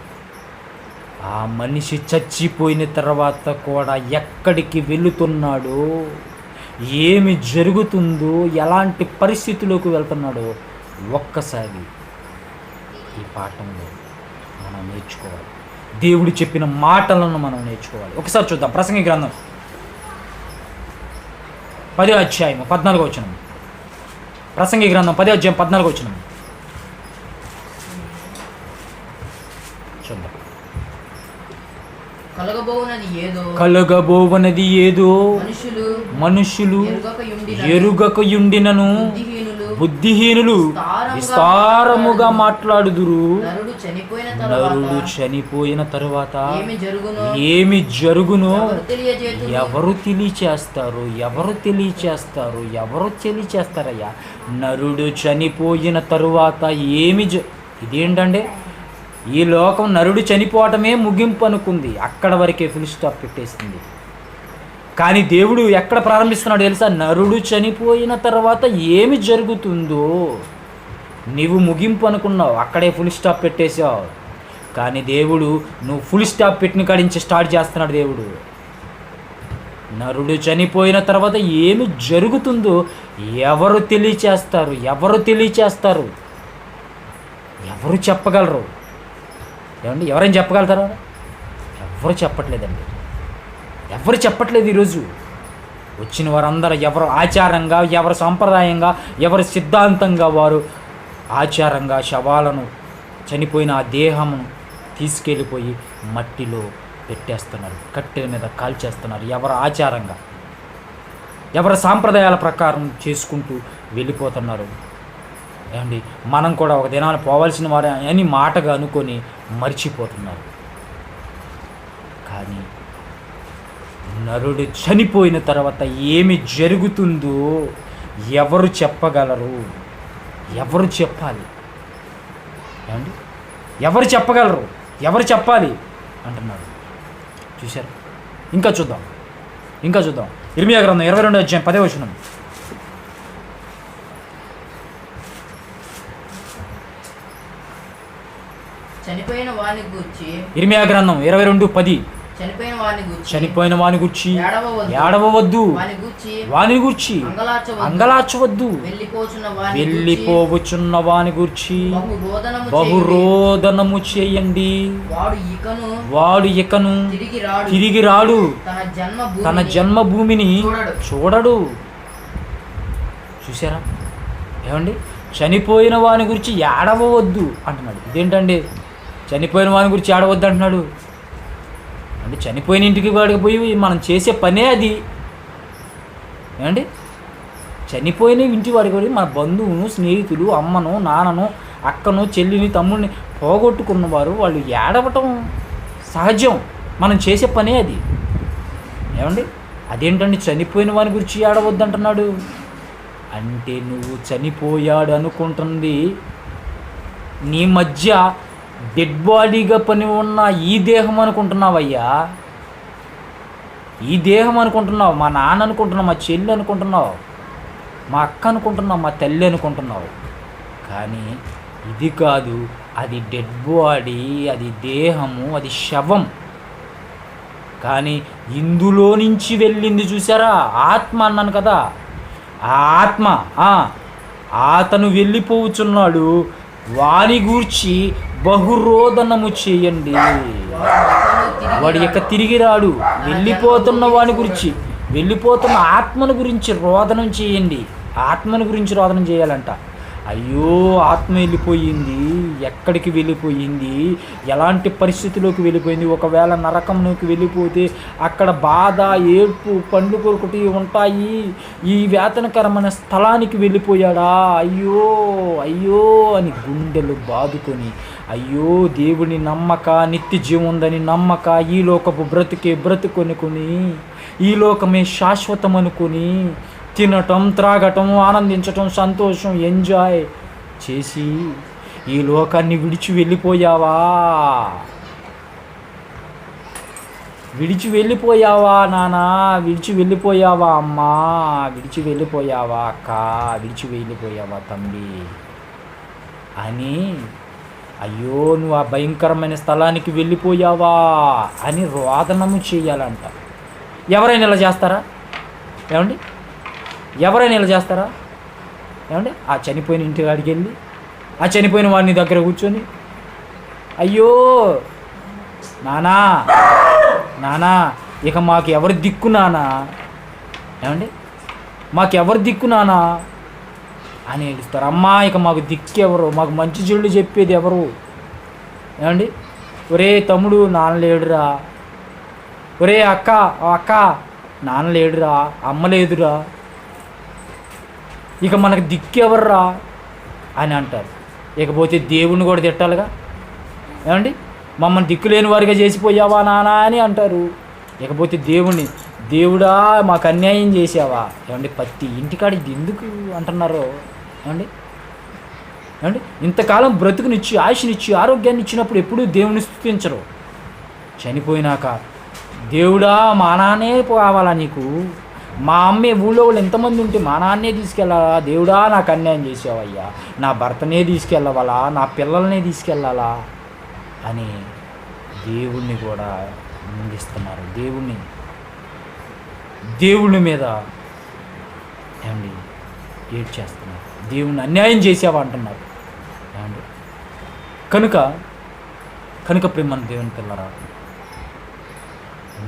S1: ఆ మనిషి చచ్చిపోయిన తర్వాత కూడా ఎక్కడికి వెళుతున్నాడో, ఏమి జరుగుతుందో, ఎలాంటి పరిస్థితిలోకి వెళ్తున్నాడో ఒక్కసారి ఈ పాఠంలో మనం నేర్చుకోవాలి. దేవుడు చెప్పిన మాటలను మనం నేర్చుకోవాలి. ఒకసారి చూద్దాం. ప్రసంగి గ్రంథం 10వ అధ్యాయం 14వ వచనం. ప్రసంగి గ్రంథం 10వ అధ్యాయం 14వ వచనం చూద్దాం. కలగబోవనది ఏదో మనుషులు ఎరుగక యుండినను బుద్ధిహీనులు విస్తారముగా మాట్లాడుదురు. నరుడు చనిపోయిన తరువాత ఏమి జరుగునో ఎవరు తెలియచేస్తారయ్యా? నరుడు చనిపోయిన తరువాత ఇదేంటంటే, ఈ లోకం నరుడు చనిపోవటమే ముగింపు అనుకుంది, అక్కడ వరకే ఫుల్ స్టాప్ పెట్టేసింది. కానీ దేవుడు ఎక్కడ ప్రారంభిస్తున్నాడు తెలుసా? నరుడు చనిపోయిన తర్వాత ఏమి జరుగుతుందో నీవు ముగింపు అనుకున్నావు, అక్కడే ఫుల్ స్టాప్ పెట్టేశావు. కానీ దేవుడు నువ్వు ఫుల్ స్టాప్ పెట్టిన కాడి నుంచి స్టార్ట్ చేస్తున్నాడు. దేవుడు నరుడు చనిపోయిన తర్వాత ఏమి జరుగుతుందో ఎవరు తెలియచేస్తారు? ఎవరు చెప్పగలరు? ఏమండి, ఎవరైనా చెప్పగలుగుతారా? ఎవరు చెప్పట్లేదండి, ఎవరు చెప్పట్లేదు. ఈరోజు వచ్చిన వారందరూ ఎవరు ఆచారంగా, ఎవరు సాంప్రదాయంగా, ఎవరు సిద్ధాంతంగా వారు ఆచారంగా శవాలను, చనిపోయిన ఆ దేహమును తీసుకెళ్ళిపోయి మట్టిలో పెట్టేస్తున్నారు, కట్టెల మీద కాల్చేస్తున్నారు. ఎవరు ఆచారంగా, ఎవరి సాంప్రదాయాల ప్రకారం చేసుకుంటూ వెళ్ళిపోతున్నారు. ఏమండి, మనం కూడా ఒక దినాన్ని పోవాల్సిన వారు అని మాటగా అనుకొని మర్చిపోతున్నారు. కానీ నరుడు చనిపోయిన తర్వాత ఏమి జరుగుతుందో ఎవరు చెప్పగలరు? ఎవరు చెప్పాలి? ఏమండి, ఎవరు చెప్పగలరు? ఎవరు చెప్పాలి అంటున్నాడు. చూశారు? ఇంకా చూద్దాం. ఇర్మియా గ్రంథం 22వ అధ్యాయం 10వ వచనం.
S2: చనిపోయిన వాని గూర్చి,
S1: ఇర్మియా గ్రంథం 22:10.
S2: చనిపోయిన వాని గూర్చి
S1: ఏడవవద్దు, వాని గూర్చి అంగలార్చవద్దు, వెళ్ళిపోవచ్చున్న వాని గూర్చి బహురోదనము చేయండి. వాడు ఇకను తిరిగి రాడు, తన జన్మభూమిని చూడడు. చూసారా? ఏమండి, చనిపోయిన వాని గురించి ఏడవవద్దు అంటున్నాడు. ఇదేంటండి, చనిపోయిన వాని గురించి ఏడవద్దు అంటున్నాడు అంటే? చనిపోయిన ఇంటికి వాడికి పోయి మనం చేసే పనే అది. ఏమండి, చనిపోయిన ఇంటి వాడికి పోయి మన బంధువును, స్నేహితులు, అమ్మను, నాన్నను, అక్కను, చెల్లిని, తమ్ముడిని పోగొట్టుకున్నవారు వాళ్ళు ఏడవటం సహజం, మనం చేసే పనే అది. ఏమండి, అదేంటండి చనిపోయిన వాని గురించి ఏడవద్దు అంటున్నాడు అంటే? నువ్వు చనిపోయాడు అనుకుంటుంది నీ మధ్య డెడ్ బాడీగా పని ఉన్న ఈ దేహం అనుకుంటున్నావయ్యా. ఈ దేహం అనుకుంటున్నావు, మా నాన్న అనుకుంటున్నావు, మా చెల్లి అనుకుంటున్నావు, మా అక్క అనుకుంటున్నావు, మా తల్లి అనుకుంటున్నావు. కానీ ఇది కాదు, అది డెడ్ బాడీ, అది దేహము, అది శవం. కానీ ఇందులో నుంచి వెళ్ళింది చూసారా, ఆత్మ అన్నాను కదా, ఆ ఆత్మ అతను వెళ్ళిపోవచ్చున్నాడు, వాని గూర్చి బహురోదనము చేయండి. వాడు ఇక తిరిగి రాడు. వెళ్ళిపోతున్న వాని గురించి, వెళ్ళిపోతున్న ఆత్మను గురించి రోదనం చేయండి. ఆత్మను గురించి రోదనం చేయాలంట. అయ్యో, ఆత్మ వెళ్ళిపోయింది, ఎక్కడికి వెళ్ళిపోయింది, ఎలాంటి పరిస్థితిలోకి వెళ్ళిపోయింది, ఒకవేళ నరకంలోకి వెళ్ళిపోతే అక్కడ బాధ, ఏడ్పు, పండ్లు కొరకటి ఉంటాయి, ఈ వేతనకరమైన స్థలానికి వెళ్ళిపోయాడా, అయ్యో అయ్యో అని గుండెలు బాదుకొని, అయ్యో దేవుని నమ్మక, నిత్య జీవం ఉందని నమ్మక, ఈ లోకపు బ్రతుకొనుకొని, ఈ లోకమే శాశ్వతం అనుకొని తినటం, త్రాగటం, ఆనందించటం, సంతోషం, ఎంజాయ్ చేసి ఈ లోకాన్ని విడిచి వెళ్ళిపోయావా? విడిచి వెళ్ళిపోయావా నాన్న? విడిచి వెళ్ళిపోయావా అమ్మా? విడిచి వెళ్ళిపోయావా అక్క? విడిచి వెళ్ళిపోయావా తమ్మి? అని అయ్యో నువ్వు ఆ భయంకరమైన స్థలానికి వెళ్ళిపోయావా అని రోదనము చేయాలంట. ఎవరైనా ఇలా చేస్తారా? ఏమండి, ఎవరైనా ఇలా చేస్తారా? ఏమండి, ఆ చనిపోయిన ఇంటి కాడికి వెళ్ళి ఆ చనిపోయిన వాడిని దగ్గర కూర్చొని, అయ్యో నానా నానా ఇక మాకు ఎవరు దిక్కు నానా, ఏమండి మాకు ఎవరు దిక్కు నానా అని ఏడుస్తారు. అమ్మా ఇక మాకు దిక్కు ఎవరు, మాకు మంచి చెడు చెప్పేది ఎవరు? ఏమండి, ఒరే తమ్ముడు నాన్న లేడురా, ఒరే అక్క నాన్న లేడురా, అమ్మ లేదురా, ఇక మనకు దిక్కెవర్రా అని అంటారు. ఇకపోతే దేవుణ్ణి కూడా తిట్టాలిగా. ఏమండి, మమ్మల్ని దిక్కులేని వారిగా చేసిపోయావా నానా అని అంటారు. ఇకపోతే దేవుడా మాకు అన్యాయం చేసావా. ఏమండి, ప్రతి ఇంటికాడికి ఎందుకు అంటున్నారు? ఏమండి, ఇంతకాలం బ్రతుకునిచ్చి, ఆయుష్నిచ్చి, ఆరోగ్యాన్ని ఇచ్చినప్పుడు ఎప్పుడూ దేవుని స్తుతించరు. చనిపోయినాక దేవుడా మా నాన్నే కావాలా నీకు, మా అమ్మే ఊళ్ళో వాళ్ళు ఎంతమంది ఉంటే మా నాన్నే తీసుకెళ్ళాలా, దేవుడా నాకు అన్యాయం చేసావయ్యా, నా భర్తనే తీసుకెళ్ళవాలా, నా పిల్లల్నే తీసుకెళ్ళాలా అని దేవుణ్ణి కూడా నిందిస్తున్నారు. దేవుని మీద ఏమండి ఏడ్చేస్తున్నారు. దేవుణ్ణి అన్యాయం చేసావా అంటున్నారు. ఏమండి, కనుక ప్రేమ దేవుని పిల్లరా,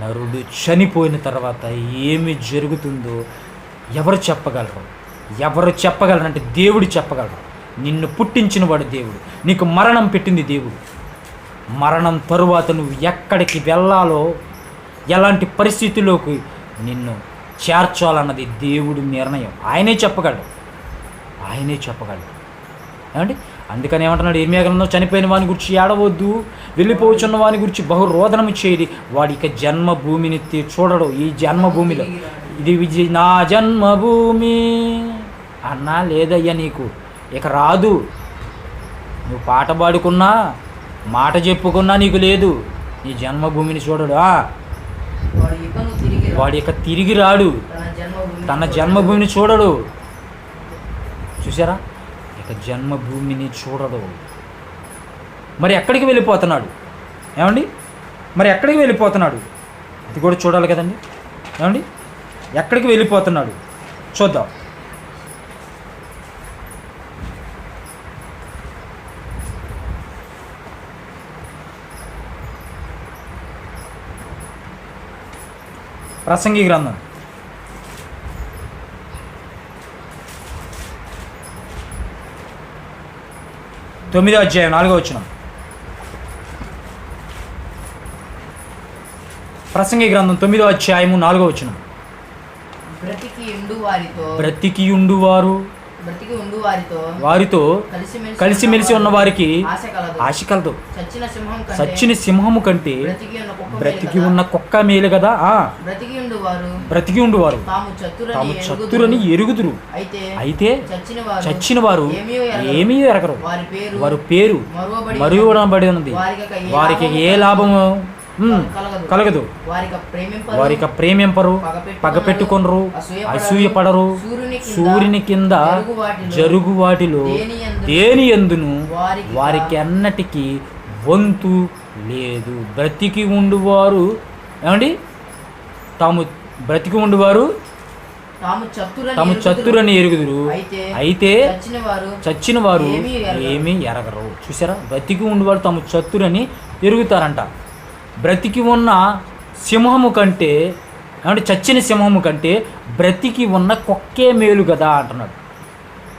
S1: నరుడు చనిపోయిన తర్వాత ఏమి జరుగుతుందో ఎవరు చెప్పగలరు? ఎవరు చెప్పగలరంటే దేవుడు చెప్పగలరు. నిన్ను పుట్టించిన వాడు దేవుడు, నీకు మరణం పెట్టింది దేవుడు. మరణం తరువాత నువ్వు ఎక్కడికి వెళ్ళాలో, ఎలాంటి పరిస్థితుల్లోకి నిన్ను చేర్చాలన్నది దేవుడి నిర్ణయం. ఆయనే చెప్పగలడు, ఆయనే చెప్పగలడు. ఏమండి? అందుకని ఏమంటున్నాడు ఇర్మీయా గ్రంథం, చనిపోయిన వాని గురించి ఏడవద్దు, వెళ్ళిపోవచ్చున్న వాని గురించి బహు రోదనం చేయడి, వాడి ఇక జన్మభూమిని చూడడు. ఈ జన్మభూమిలో ఇది నా జన్మభూమి అన్నా లేదయ్యా, నీకు ఇక రాదు. నువ్వు పాట పాడుకున్నా, మాట చెప్పుకున్నా నీకు లేదు. నీ జన్మభూమిని చూడడు. వాడి ఇక తిరిగి రాడు, తన జన్మభూమిని చూడడు. చూసారా? ఇక జన్మభూమిని చూడడు. మరి ఎక్కడికి వెళ్ళిపోతున్నాడు? ఏమండి? మరి ఎక్కడికి వెళ్ళిపోతున్నాడు? అది కూడా చూడాలి కదండి. ఏమండి? ఎక్కడికి వెళ్ళిపోతున్నాడు చూద్దాం. ప్రసంగి గ్రంథం 9వ అధ్యాయం 4వ వచనం. ప్రసంగి గ్రంథం 9వ అధ్యాయము 4వ వచనం. బ్రతికి ఉండువారు వారితో కలిసిమెలిసి ఉన్న వారికి ఆశ కలదు. చచ్చిన సింహము కంటే బ్రతికి ఉన్న కుక్క మేలు కదా. బ్రతికి ఉండువారు తాము చతురని ఎరుగుదురు, అయితే చచ్చిన వారు ఏమీ ఎరగరు. వారి పేరు మరువబడి ఉన్నది, వారికి ఏ లాభము కలగదు. వారిక ప్రేమింపరు, పగపెట్టుకొనరు, అసూయపడరు. సూర్యుని కింద జరుగు వాటిలో దేని యందును వారికి అన్నటికీ వంతు లేదు. బ్రతికి ఉండువారు ఏమండి? బ్రతికి ఉండువారు తాము చతురని ఎరుగుదురు, అయితే చచ్చిన వారు ఏమీ ఎరగరు. చూసారా? బ్రతికి ఉండువారు తాము చతురని ఎరుగుతారంట. బ్రతికి ఉన్న సింహము కంటే, ఏమంటే చచ్చిన సింహము కంటే బ్రతికి ఉన్న కుక్కే మేలు కదా అంటున్నాడు.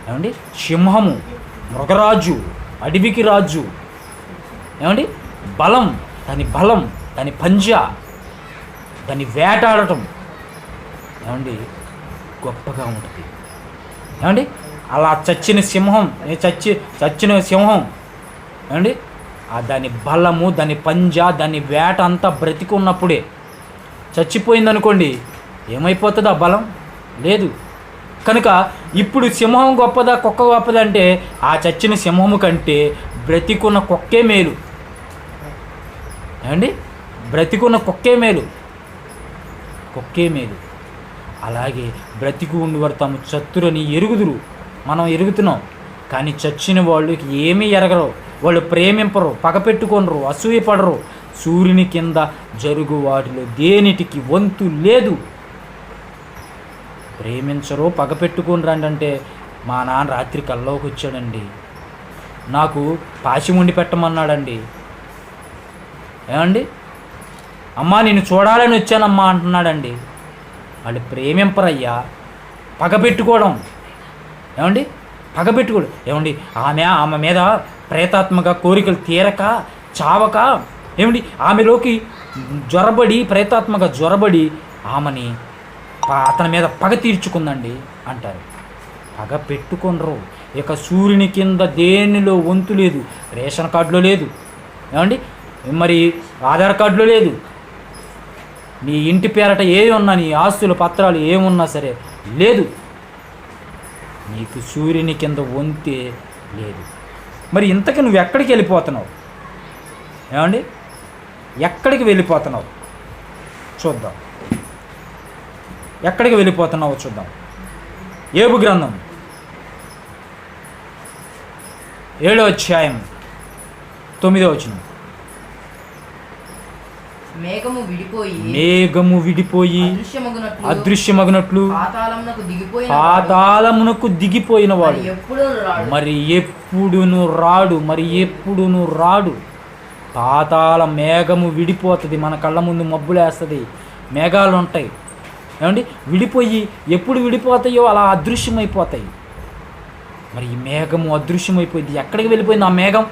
S1: ఏమండి? సింహము మృగరాజు, అడవికి రాజు. ఏమండి? బలం, దాని పంజా, దాన్ని వేటాడటం ఏమండి గొప్పగా ఉంటుంది. ఏమండి? అలా చచ్చిన సింహం ఏమండి దాని బలము, దాని పంజా, దాని వేట అంతా బ్రతికి ఉన్నప్పుడే. చచ్చిపోయిందనుకోండి ఏమైపోతుంది? ఆ బలం లేదు. కనుక ఇప్పుడు సింహం గొప్పదా కుక్క గొప్పదా అంటే ఆ చచ్చిన సింహము కంటే బ్రతికున్న కుక్కే మేలు. ఏమండి? బ్రతికున్న కుక్కే మేలు. అలాగే బ్రతికి ఉండేవారు తాము చతురని ఎరుగుదురు. మనం ఎరుగుతున్నాం, కానీ చచ్చిన వాళ్ళకి ఏమీ ఎరగరు. వాళ్ళు ప్రేమింపరు, పగపెట్టుకొనరు, అసూయపడరు. సూర్యుని కింద జరుగు వాటిలో దేనిటికి వంతు లేదు. ప్రేమించరు, పగపెట్టుకొని రండి అంటే మా నాన్న రాత్రి కల్లోకి వచ్చాడండి, నాకు పాచి వండి పెట్టమన్నాడండి. ఏమండి? అమ్మా నేను చూడాలని వచ్చానమ్మా అంటున్నాడండి. వాళ్ళు ప్రేమింపరయ్యా, పగపెట్టుకోవడం. ఏమండి? పగపెట్టుకోడు. ఏమండి? ఆమె మీద ప్రేతాత్మక కోరికలు తీరక చావక ఏమండి ఆమెలోకి ప్రేతాత్మక జ్వరబడి ఆమెని అతని మీద పగ తీర్చుకుందండి అంటారు. పగ పెట్టుకొనరు. ఇక సూర్యుని కింద దేనిలో వంతు లేదు. రేషన్ కార్డులో లేదు. ఏమండి? మరి ఆధార్ కార్డులో లేదు. నీ ఇంటి పేరట ఏమున్నా, నీ ఆస్తుల పత్రాలు ఏమున్నా సరే లేదు. నీకు సూర్యుని కింద వంతే లేదు. మరి ఇంతకీ నువ్వు ఎక్కడికి వెళ్ళిపోతున్నావు? ఏమండి? ఎక్కడికి వెళ్ళిపోతున్నావు చూద్దాం. ఎక్కడికి వెళ్ళిపోతున్నావో చూద్దాం. యోబు గ్రంథం 7వ అధ్యాయం 9వ వచనం. మేఘము విడిపోయి అదృశ్యమగునట్లు పాతాళమునకు దిగిపోయిన వాడు మరి ఎప్పుడును రాడు. పాతాళ మేఘము విడిపోతుంది, మన కళ్ళ ముందు మబ్బులేస్తుంది, మేఘాలు ఉంటాయి. ఏమండి, విడిపోయి ఎప్పుడు విడిపోతాయో అలా అదృశ్యమైపోతాయి. మరి ఈ మేఘము అదృశ్యమైపోయింది. ఎక్కడికి వెళ్ళిపోయింది ఆ మేఘం?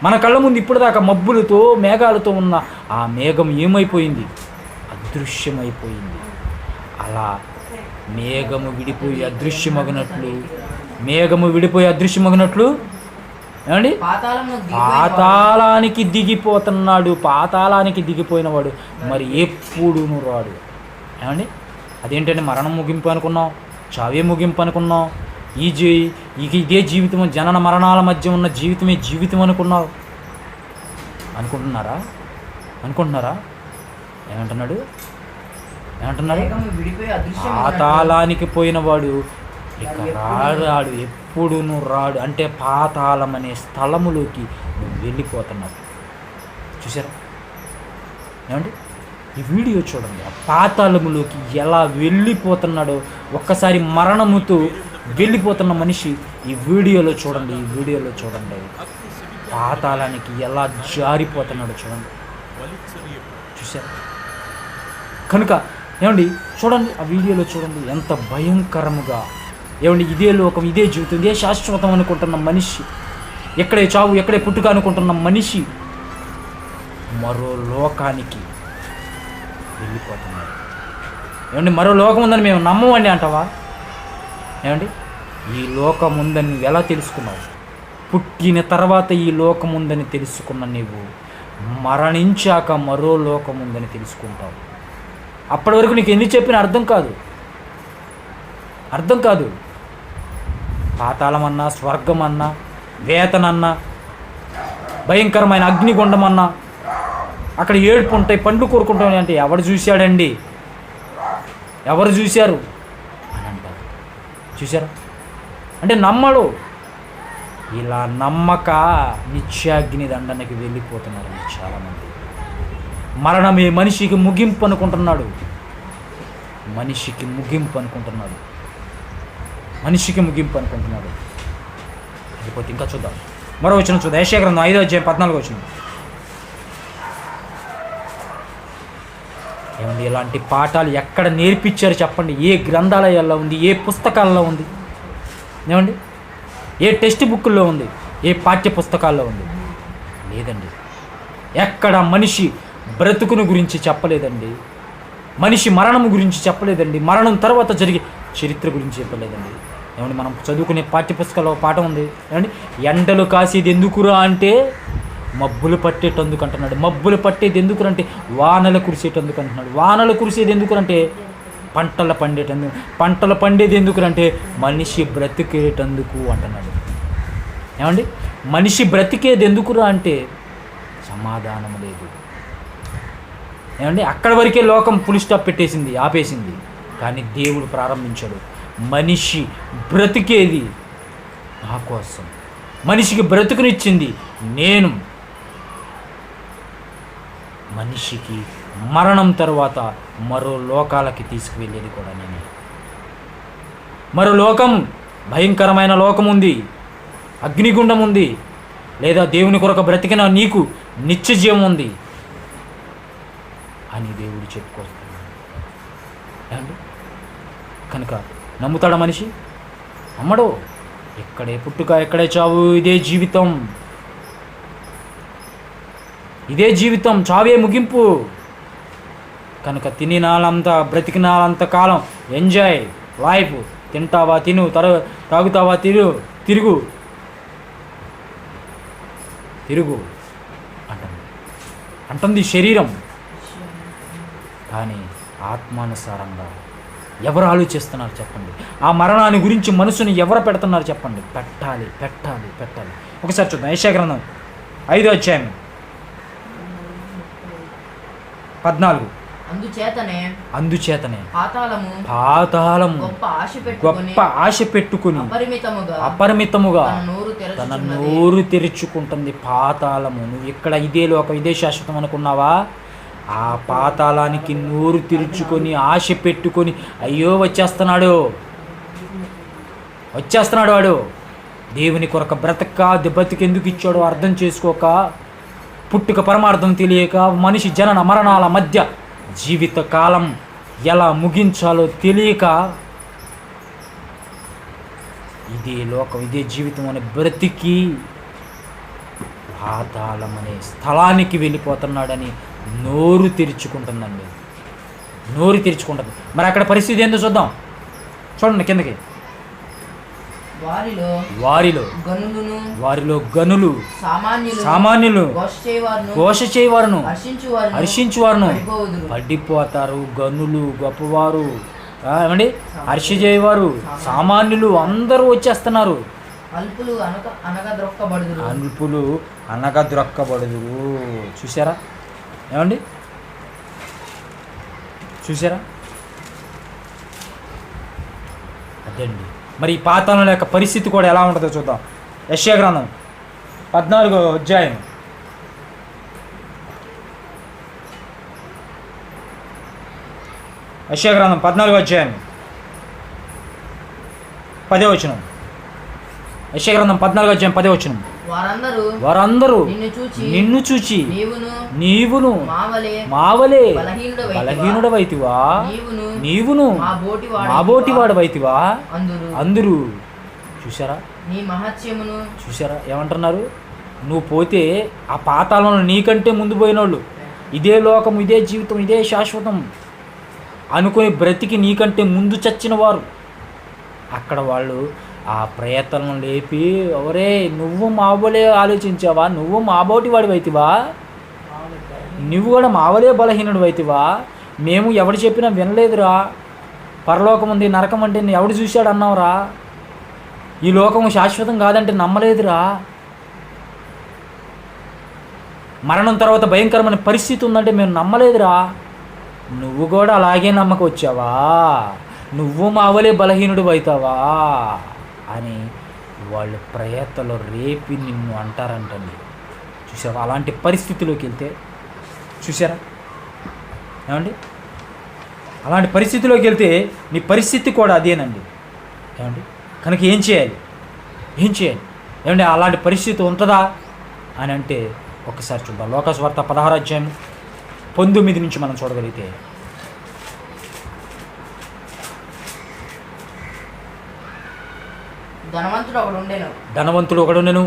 S1: మన కళ్ళ ముందు ఇప్పటిదాకా మబ్బులతో మేఘాలతో ఉన్న ఆ మేఘం ఏమైపోయింది? అదృశ్యమైపోయింది. అలా మేఘము విడిపోయి అదృశ్యమగినట్లు ఏమండి, పాతాళానికి దిగిపోతున్నాడు. పాతాళానికి దిగిపోయినవాడు మరి ఎప్పుడూను రాడు. ఏమండి, అదేంటంటే మరణం ముగింపు అనుకున్నాం, చావే ముగింపు అనుకున్నాం, ఇదే జీవితం, జనన మరణాల మధ్య ఉన్న జీవితమే జీవితం అనుకుంటున్నారా? ఏమంటున్నాడు? పాతాళానికి పోయినవాడు ఇక రాడు, ఎప్పుడును రాడు. అంటే పాతాళం అనే స్థలములోకి వెళ్ళిపోతున్నాడు. చూసారా? ఏమండి, ఈ వీడియో చూడండి. ఆ పాతాళములోకి ఎలా వెళ్ళిపోతున్నాడో ఒక్కసారి మరణముతో వెళ్ళిపోతున్న మనిషి ఈ వీడియోలో చూడండి. పాతాళానికి ఎలా జారిపోతున్నాడో చూసారా? కనుక ఏమండి చూడండి, ఆ వీడియోలో చూడండి ఎంత భయంకరముగా. ఏమండి, ఇదే లోకం, ఇదే జీవితం, ఇదే శాశ్వతం అనుకుంటున్న మనిషి, ఎక్కడే చావు ఎక్కడే పుట్టుక అనుకుంటున్న మనిషి మరో లోకానికి వెళ్ళిపోతున్నాడు. ఏమండి, మరో లోకం ఉందని మేము నమ్మమండి అంటావా? ఏమండి, ఈ లోకం ఉందని నువ్వు ఎలా తెలుసుకున్నావు? పుట్టిన తర్వాత ఈ లోకం ఉందని తెలుసుకున్న నీవు మరణించాక మరో లోకం ఉందని తెలుసుకుంటావు. అప్పటి వరకు నీకు ఎన్ని చెప్పినా అర్థం కాదు. పాతాళమన్నా, స్వర్గమన్నా, వేతనన్నా, భయంకరమైన అగ్నిగుండమన్నా, అక్కడ ఏడుపు ఉంటాయి, పండ్లు కోరుకుంటాం అంటే ఎవరు చూశాడండి? ఎవరు చూశారు అని అంటారు. చూశారా? అంటే నమ్మడు. ఇలా నమ్మక నిత్యాగ్ని దండనకి వెళ్ళిపోతున్నారు చాలామంది. మరణమే మనిషికి ముగింపు అనుకుంటున్నాడు. మనిషికి ముగింపు అనుకుంటున్నాడు. అయిపోతే ఇంకా చూద్దాం, మరో వచనం చూద్దాం. యెషయా గ్రంథం 5వ అధ్యాయం 14వ వచనం. ఏమండి, ఇలాంటి పాఠాలు ఎక్కడ నేర్పించారు చెప్పండి? ఏ గ్రంథాలయాల్లో ఉంది? ఏ పుస్తకాల్లో ఉంది? ఏమండి, ఏ టెక్స్ట్ బుక్కుల్లో ఉంది? ఏ పాఠ్య పుస్తకాల్లో ఉంది? లేదండి. ఎక్కడ మనిషి బ్రతుకును గురించి చెప్పలేదండి. మనిషి మరణం గురించి చెప్పలేదండి. మరణం తర్వాత జరిగే చరిత్ర గురించి చెప్పలేదండి. ఏమండి, మనం చదువుకునే పాఠ్యపుస్తకాల్లో పాఠం ఉంది. ఏమండి, ఎండలు కాసేది ఎందుకురా అంటే మబ్బులు పట్టేటందుకు అంటున్నాడు. మబ్బులు పట్టేది ఎందుకురంటే వానలు కురిసేటందుకు అంటున్నాడు. వానలు కురిసేది ఎందుకురంటే పంటలు పండేది ఎందుకురంటే మనిషి బ్రతికేటందుకు అంటున్నాడు. ఏమండి, మనిషి బ్రతికేది ఎందుకురా అంటే సమాధానం లేదు. ఏమండి, అక్కడి వరకే లోకం ఫుల్ స్టాప్ పెట్టేసింది, ఆపేసింది. కానీ దేవుడు ప్రారంభించాడు. మనిషి బ్రతికేది నా కోసం, మనిషికి బ్రతుకునిచ్చింది నేను. మనిషికి మరణం తర్వాత మరో లోకాలకి తీసుకువెళ్ళేది కూడా నేనే. మరో లోకం, భయంకరమైన లోకం ఉంది, అగ్నిగుండం ఉంది, లేదా దేవుని కొరకు బ్రతికిన నీకు నిత్య జీవం ఉంది అని దేవుడు చెప్పుకొస్తున్నాడు. ఏమండి, కనుక నమ్ముతాడా మనిషి? నమ్మడు. ఎక్కడే పుట్టుక, ఎక్కడే చావు, ఇదే జీవితం, చావే ముగింపు. కనుక తినినాలంతా, బ్రతికినాలంత కాలం ఎంజాయ్ లైఫ్. తింటావా తిను, తాగుతావా తిరుగు అంటుంది శరీరం. కానీ ఆత్మానుసారంగా ఎవరు ఆలోచిస్తున్నారు చెప్పండి? ఆ మరణాన్ని గురించి మనసుని ఎవరు పెడుతున్నారు చెప్పండి? పెట్టాలి. ఒకసారి చూద్దాం. యెషయా గ్రంథం 5వ అధ్యాయం 14. అందుచేతనే పాతాళము గొప్ప ఆశ పెట్టుకుని అపరిమితముగా తన నోరు తెరుచుకుంటుంది. పాతాళము, నువ్వు ఇక్కడ ఇదే లోకం, ఇదే శాశ్వతం అనుకున్నావా? ఆ పాతాళానికి నోరు తెరుచుకొని ఆశ పెట్టుకొని అయ్యో వచ్చేస్తున్నాడు వాడు. దేవుని కొరకు బ్రతికెందుకు ఇచ్చాడో అర్థం చేసుకోక పుట్టుక పరమార్థం తెలియక మనిషి జనన మరణాల మధ్య జీవిత కాలం ఎలా ముగించాలో తెలియక ఇదే లోకం ఇదే జీవితం అనే బ్రతికి పాతాళం అనే స్థలానికి వెళ్ళిపోతున్నాడని నోరు తెరుచుకుంటుందండి. నోరు తెరుచుకుంటుంది. మరి అక్కడ పరిస్థితి ఏందో చూద్దాం. చూడండి కిందకి. వారిలో గనులు సామాన్యులు ఘోష చేయవారును హర్షించువారును పడిపోతారు. గనులు గొప్పవారు ఏమండి హర్ష చేయవారు సామాన్యులు అందరూ వచ్చేస్తున్నారు.
S2: అల్పులు
S1: అనగద్రొక్కబడుదురు. చూసారా ఏమండి చూసారా? అదండి. మరి ఈ పాతాళం యొక్క పరిస్థితి కూడా ఎలా ఉంటుందో చూద్దాం. యెషయా గ్రంథం 14వ అధ్యాయం 10వ అధ్యాయం 10వ వచనం. యెషయా గ్రంథం 14వ అధ్యాయం 10వ వచనం. వారందరూ నిన్ను చూచి నీవును మావలే బలహీనుడవైతివా, నీవును మాబోటి వాడవైతివా అందరూ. చూసారా చూసారా ఏమంటున్నారు? నువ్వు పోతే ఆ పాతాళంలో నీకంటే ముందు పోయినోళ్ళు, ఇదే లోకం ఇదే జీవితం ఇదే శాశ్వతం అనుకుని బ్రతికి నీకంటే ముందు చచ్చిన వారు అక్కడ వాళ్ళు ఆ ప్రయత్నం లేపి, ఎవరే నువ్వు మావలే ఆలోచించావా, నువ్వు మాబోటి వాడి వైతివా, నువ్వు కూడా మావలే బలహీనుడు వైతివా, మేము ఎవడు చెప్పినా వినలేదురా, పరలోకం ఉంది నరకం అంటే ఎవడు చూశాడు అన్నావురా, ఈ లోకం శాశ్వతం కాదంటే నమ్మలేదురా, మరణం తర్వాత భయంకరమైన పరిస్థితి ఉందంటే మేము నమ్మలేదురా, నువ్వు కూడా అలాగే నమ్మకం వచ్చావా, నువ్వు మావలే బలహీనుడు అవుతావా అని వాళ్ళు ప్రయత్నంలో రేపి నిన్ను అంటారంటండి. చూసారా? అలాంటి పరిస్థితిలోకి వెళ్తే చూసారా ఏమండి? అలాంటి పరిస్థితిలోకి వెళ్తే నీ పరిస్థితి కూడా అదేనండి ఏమండి? కనుక ఏం చేయాలి ఏమండి? అలాంటి పరిస్థితి ఉంటుందా అని అంటే ఒకసారి చూద్దాం. లోకాసు వార్త 16వ అధ్యాయం 19 నుంచి మనం చూడగలిగితే, ధనవంతుడు ఒకడుండెను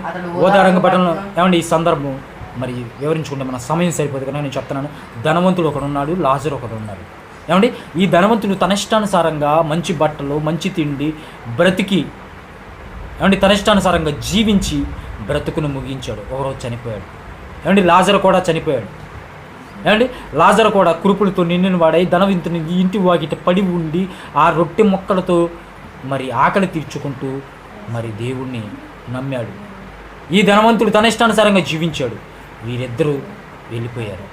S1: ఓదారంగ పట్టణంలో. ఏమండి ఈ సందర్భం మరి వివరించుకుంటే మన సమయం సరిపోదు కనుక నేను చెప్తున్నాను. ధనవంతుడు ఒకడున్నాడు, లాజరు ఒకడున్నాడు. ఏమండి ఈ ధనవంతుడు తన ఇష్టానుసారంగా మంచి బట్టలు మంచి తిండి బ్రతికి ఏమండి తన ఇష్టానుసారంగా జీవించి బ్రతుకును ముగించాడు. ఒకరోజు చనిపోయాడు. ఏమండి లాజరు కూడా చనిపోయాడు. ఏమండి లాజరు కూడా కురుపులతో నిండిన వాడై ధనవంతుని ఇంటి వాకిట పడి ఉండి ఆ రొట్టె ముక్కలతో మరి ఆకలి తీర్చుకుంటూ మరి దేవుణ్ణి నమ్మాడు. ఈ ధనవంతుడు తన ఇష్టానుసారంగా జీవించాడు. వీరిద్దరూ వెళ్ళిపోయారు.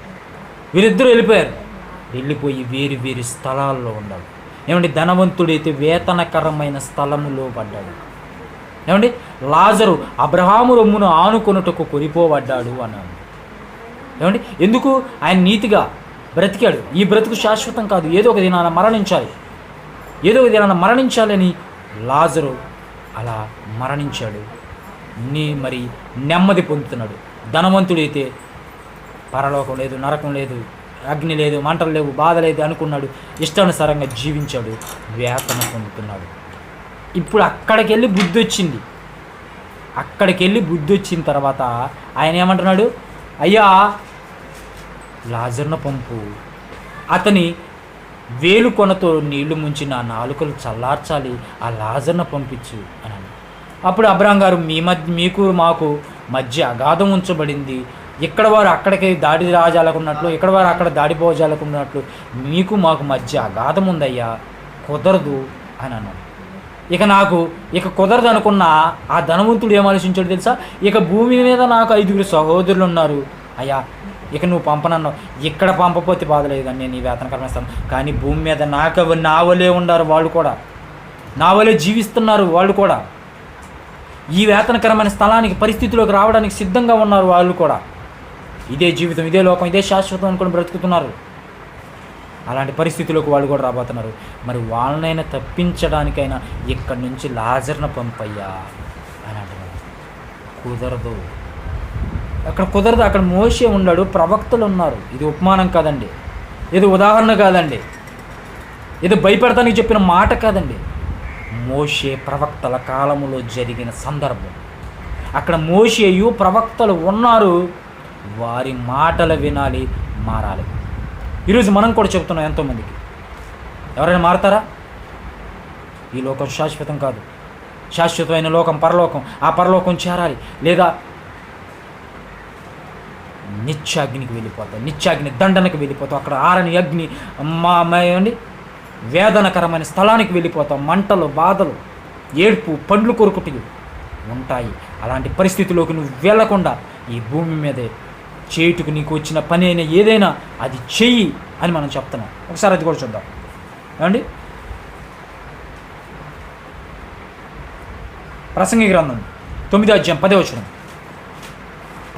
S1: వెళ్ళిపోయి వేరు వేరు స్థలాల్లో ఉన్నాడు. ఏమండి ధనవంతుడైతే వేతనకరమైన స్థలములో పడ్డాడు. ఏమండి లాజరు అబ్రహాము రొమ్మును ఆనుకొనుటకు కొనిపోబడ్డాడు అన్నాడు. ఏమండి ఎందుకు? ఆయన నీతిగా బ్రతికాడు. ఈ బ్రతుకు శాశ్వతం కాదు, ఏదో ఒక దినాన మరణించాలని లాజరు అలా మరణించాడు. మరి నెమ్మది పొందుతున్నాడు. ధనవంతుడైతే పరలోకం లేదు, నరకం లేదు, అగ్ని లేదు, మంటలు లేవు, బాధ లేదు అనుకున్నాడు. ఇష్టానుసారంగా జీవించాడు, వేతనం పొందుతున్నాడు. ఇప్పుడు అక్కడికి వెళ్ళి బుద్ధి వచ్చిన తర్వాత ఆయన ఏమంటున్నాడు? అయ్యా లాజరును పంపు, అతని వేలుకొనతో నీళ్లు ముంచి నా నాలుకలు చల్లార్చాలి, ఆ లాజరును పంపించు అని. అప్పుడు అబ్రహాం గారు, మీకు మాకు మధ్య అగాధం ఉంచబడింది, ఇక్కడ వారు అక్కడికి దాడి రాజాలకున్నట్లు ఇక్కడ వారు అక్కడ దాడిపోజాలకున్నట్లు మీకు మాకు మధ్య అగాధం ఉందయ్యా, కుదరదు అని అన్నాడు. ఇక కుదరదు అనుకున్న ఆ ధనవంతుడు ఏం ఆలోచించాడు తెలుసా? ఇక భూమి మీద నాకు 5 సహోదరులు ఉన్నారు అయ్యా, ఇక నువ్వు పంపనన్నావు, ఇక్కడ పంపపోతే బాధలేదు, నేను ఈ వేతనకరమైన ఇస్తాను, కానీ భూమి మీద నా వలే ఉన్నారు వాళ్ళు కూడా, నా వలే జీవిస్తున్నారు వాళ్ళు కూడా, ఈ వేతనకరమైన స్థలానికి పరిస్థితిలోకి రావడానికి సిద్ధంగా ఉన్నారు వాళ్ళు కూడా, ఇదే జీవితం ఇదే లోకం ఇదే శాశ్వతం అనుకుని బ్రతుకుతున్నారు. అలాంటి పరిస్థితులకు వాళ్ళు కూడా రాబోతున్నారు. మరి వాళ్ళనైనా తప్పించడానికైనా ఇక్కడి నుంచి లాజర్ను పంపయ్యా అని అంటున్నారు. కుదరదు అక్కడ కుదరదు. అక్కడ మోషే ఉన్నాడు, ప్రవక్తలు ఉన్నారు. ఇది ఉపమానం కాదండి, ఇది ఉదాహరణ కాదండి, ఇది భయపెడతానికి చెప్పిన మాట కాదండి. మోషే ప్రవక్తల కాలములో జరిగిన సందర్భం. అక్కడ మోషేయు ప్రవక్తలు ఉన్నారు, వారి మాటలు వినాలి, మారాలి. ఈరోజు మనం కూడా చెప్తున్నాం ఎంతోమందికి. ఎవరైనా మారతారా? ఈ లోకం శాశ్వతం కాదు. శాశ్వతమైన లోకం పరలోకం. ఆ పరలోకం చేరాలి, లేదా నిత్యాగ్నికి వెళ్ళిపోతాం, నిత్యాగ్ని దండనకి వెళ్ళిపోతాం. అక్కడ ఆరని అగ్ని ఏమండి వేదనకరమైన స్థలానికి వెళ్ళిపోతాం. మంటలు, బాధలు, ఏడ్పు, పండ్లు కొరుకుటివి ఉంటాయి. అలాంటి పరిస్థితిలోకి నువ్వు వెళ్ళకుండా ఈ భూమి మీదే చేయుటకు నీకు వచ్చిన పని అయినా ఏదైనా అది చెయ్యి అని మనం చెప్తున్నాం. ఒకసారి అది కూడా చూద్దాం. ఏమండి ప్రసంగి గ్రంథం 9వ అధ్యాయం 10వ వచనం.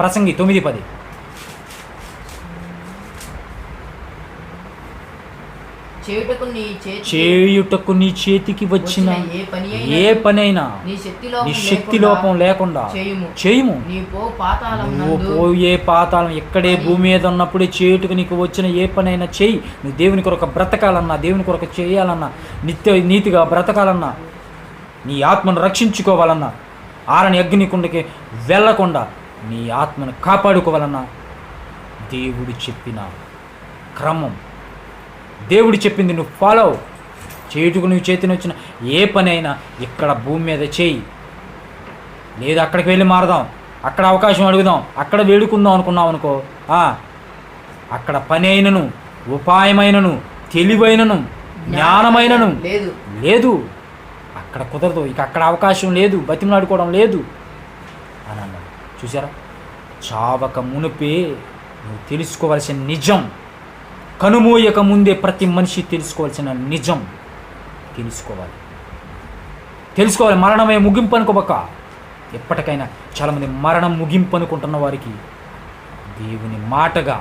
S1: ప్రసంగి 9:10. చేయుటకు నీ చేతికి వచ్చిన ఏ పనైనా నీ శక్తి లోపం లేకుండా చేయుము. నువ్వు పోయే పాతాళం ఎక్కడే భూమి మీద ఉన్నప్పుడే చేయుటకు నీకు వచ్చిన ఏ పనైనా చేయి. నువ్వు దేవుని కొరకు బ్రతకాలన్నా, దేవుని కొరకు చేయాలన్నా, నీతిగా బ్రతకాలన్నా, నీ ఆత్మను రక్షించుకోవాలన్నా, ఆరని అగ్నికుండకి వెళ్ళకుండా నీ ఆత్మను కాపాడుకోవాలన్నా దేవుడు చెప్పిన క్రమం, దేవుడు చెప్పింది నువ్వు ఫాలో చేయుటకు నువ్వు చేతిని వచ్చిన ఏ పని అయినా ఇక్కడ భూమి మీద చేయి. లేదా అక్కడికి వెళ్ళి మారదాం, అక్కడ అవకాశం అడుగుదాం, అక్కడ వేడుకుందాం అనుకున్నాం అనుకో, అక్కడ పని అయినను, ఉపాయమైనను, తెలివైనను, జ్ఞానమైనను లేదు. అక్కడ కుదరదు. ఇక అక్కడ అవకాశం లేదు, బతిమలాడుకోవడం లేదు అని అన్నాడు. చూసారా? చావక మునిపే నువ్వు తెలుసుకోవాల్సిన నిజం, కనుమూయక ముందే ప్రతి మనిషి తెలుసుకోవాల్సిన నిజం తెలుసుకోవాలి. మరణమే ముగింపు అనుకోబక్క. ఎప్పటికైనా చాలామంది మరణం ముగింపు అనుకుంటున్న వారికి దేవుని మాటగా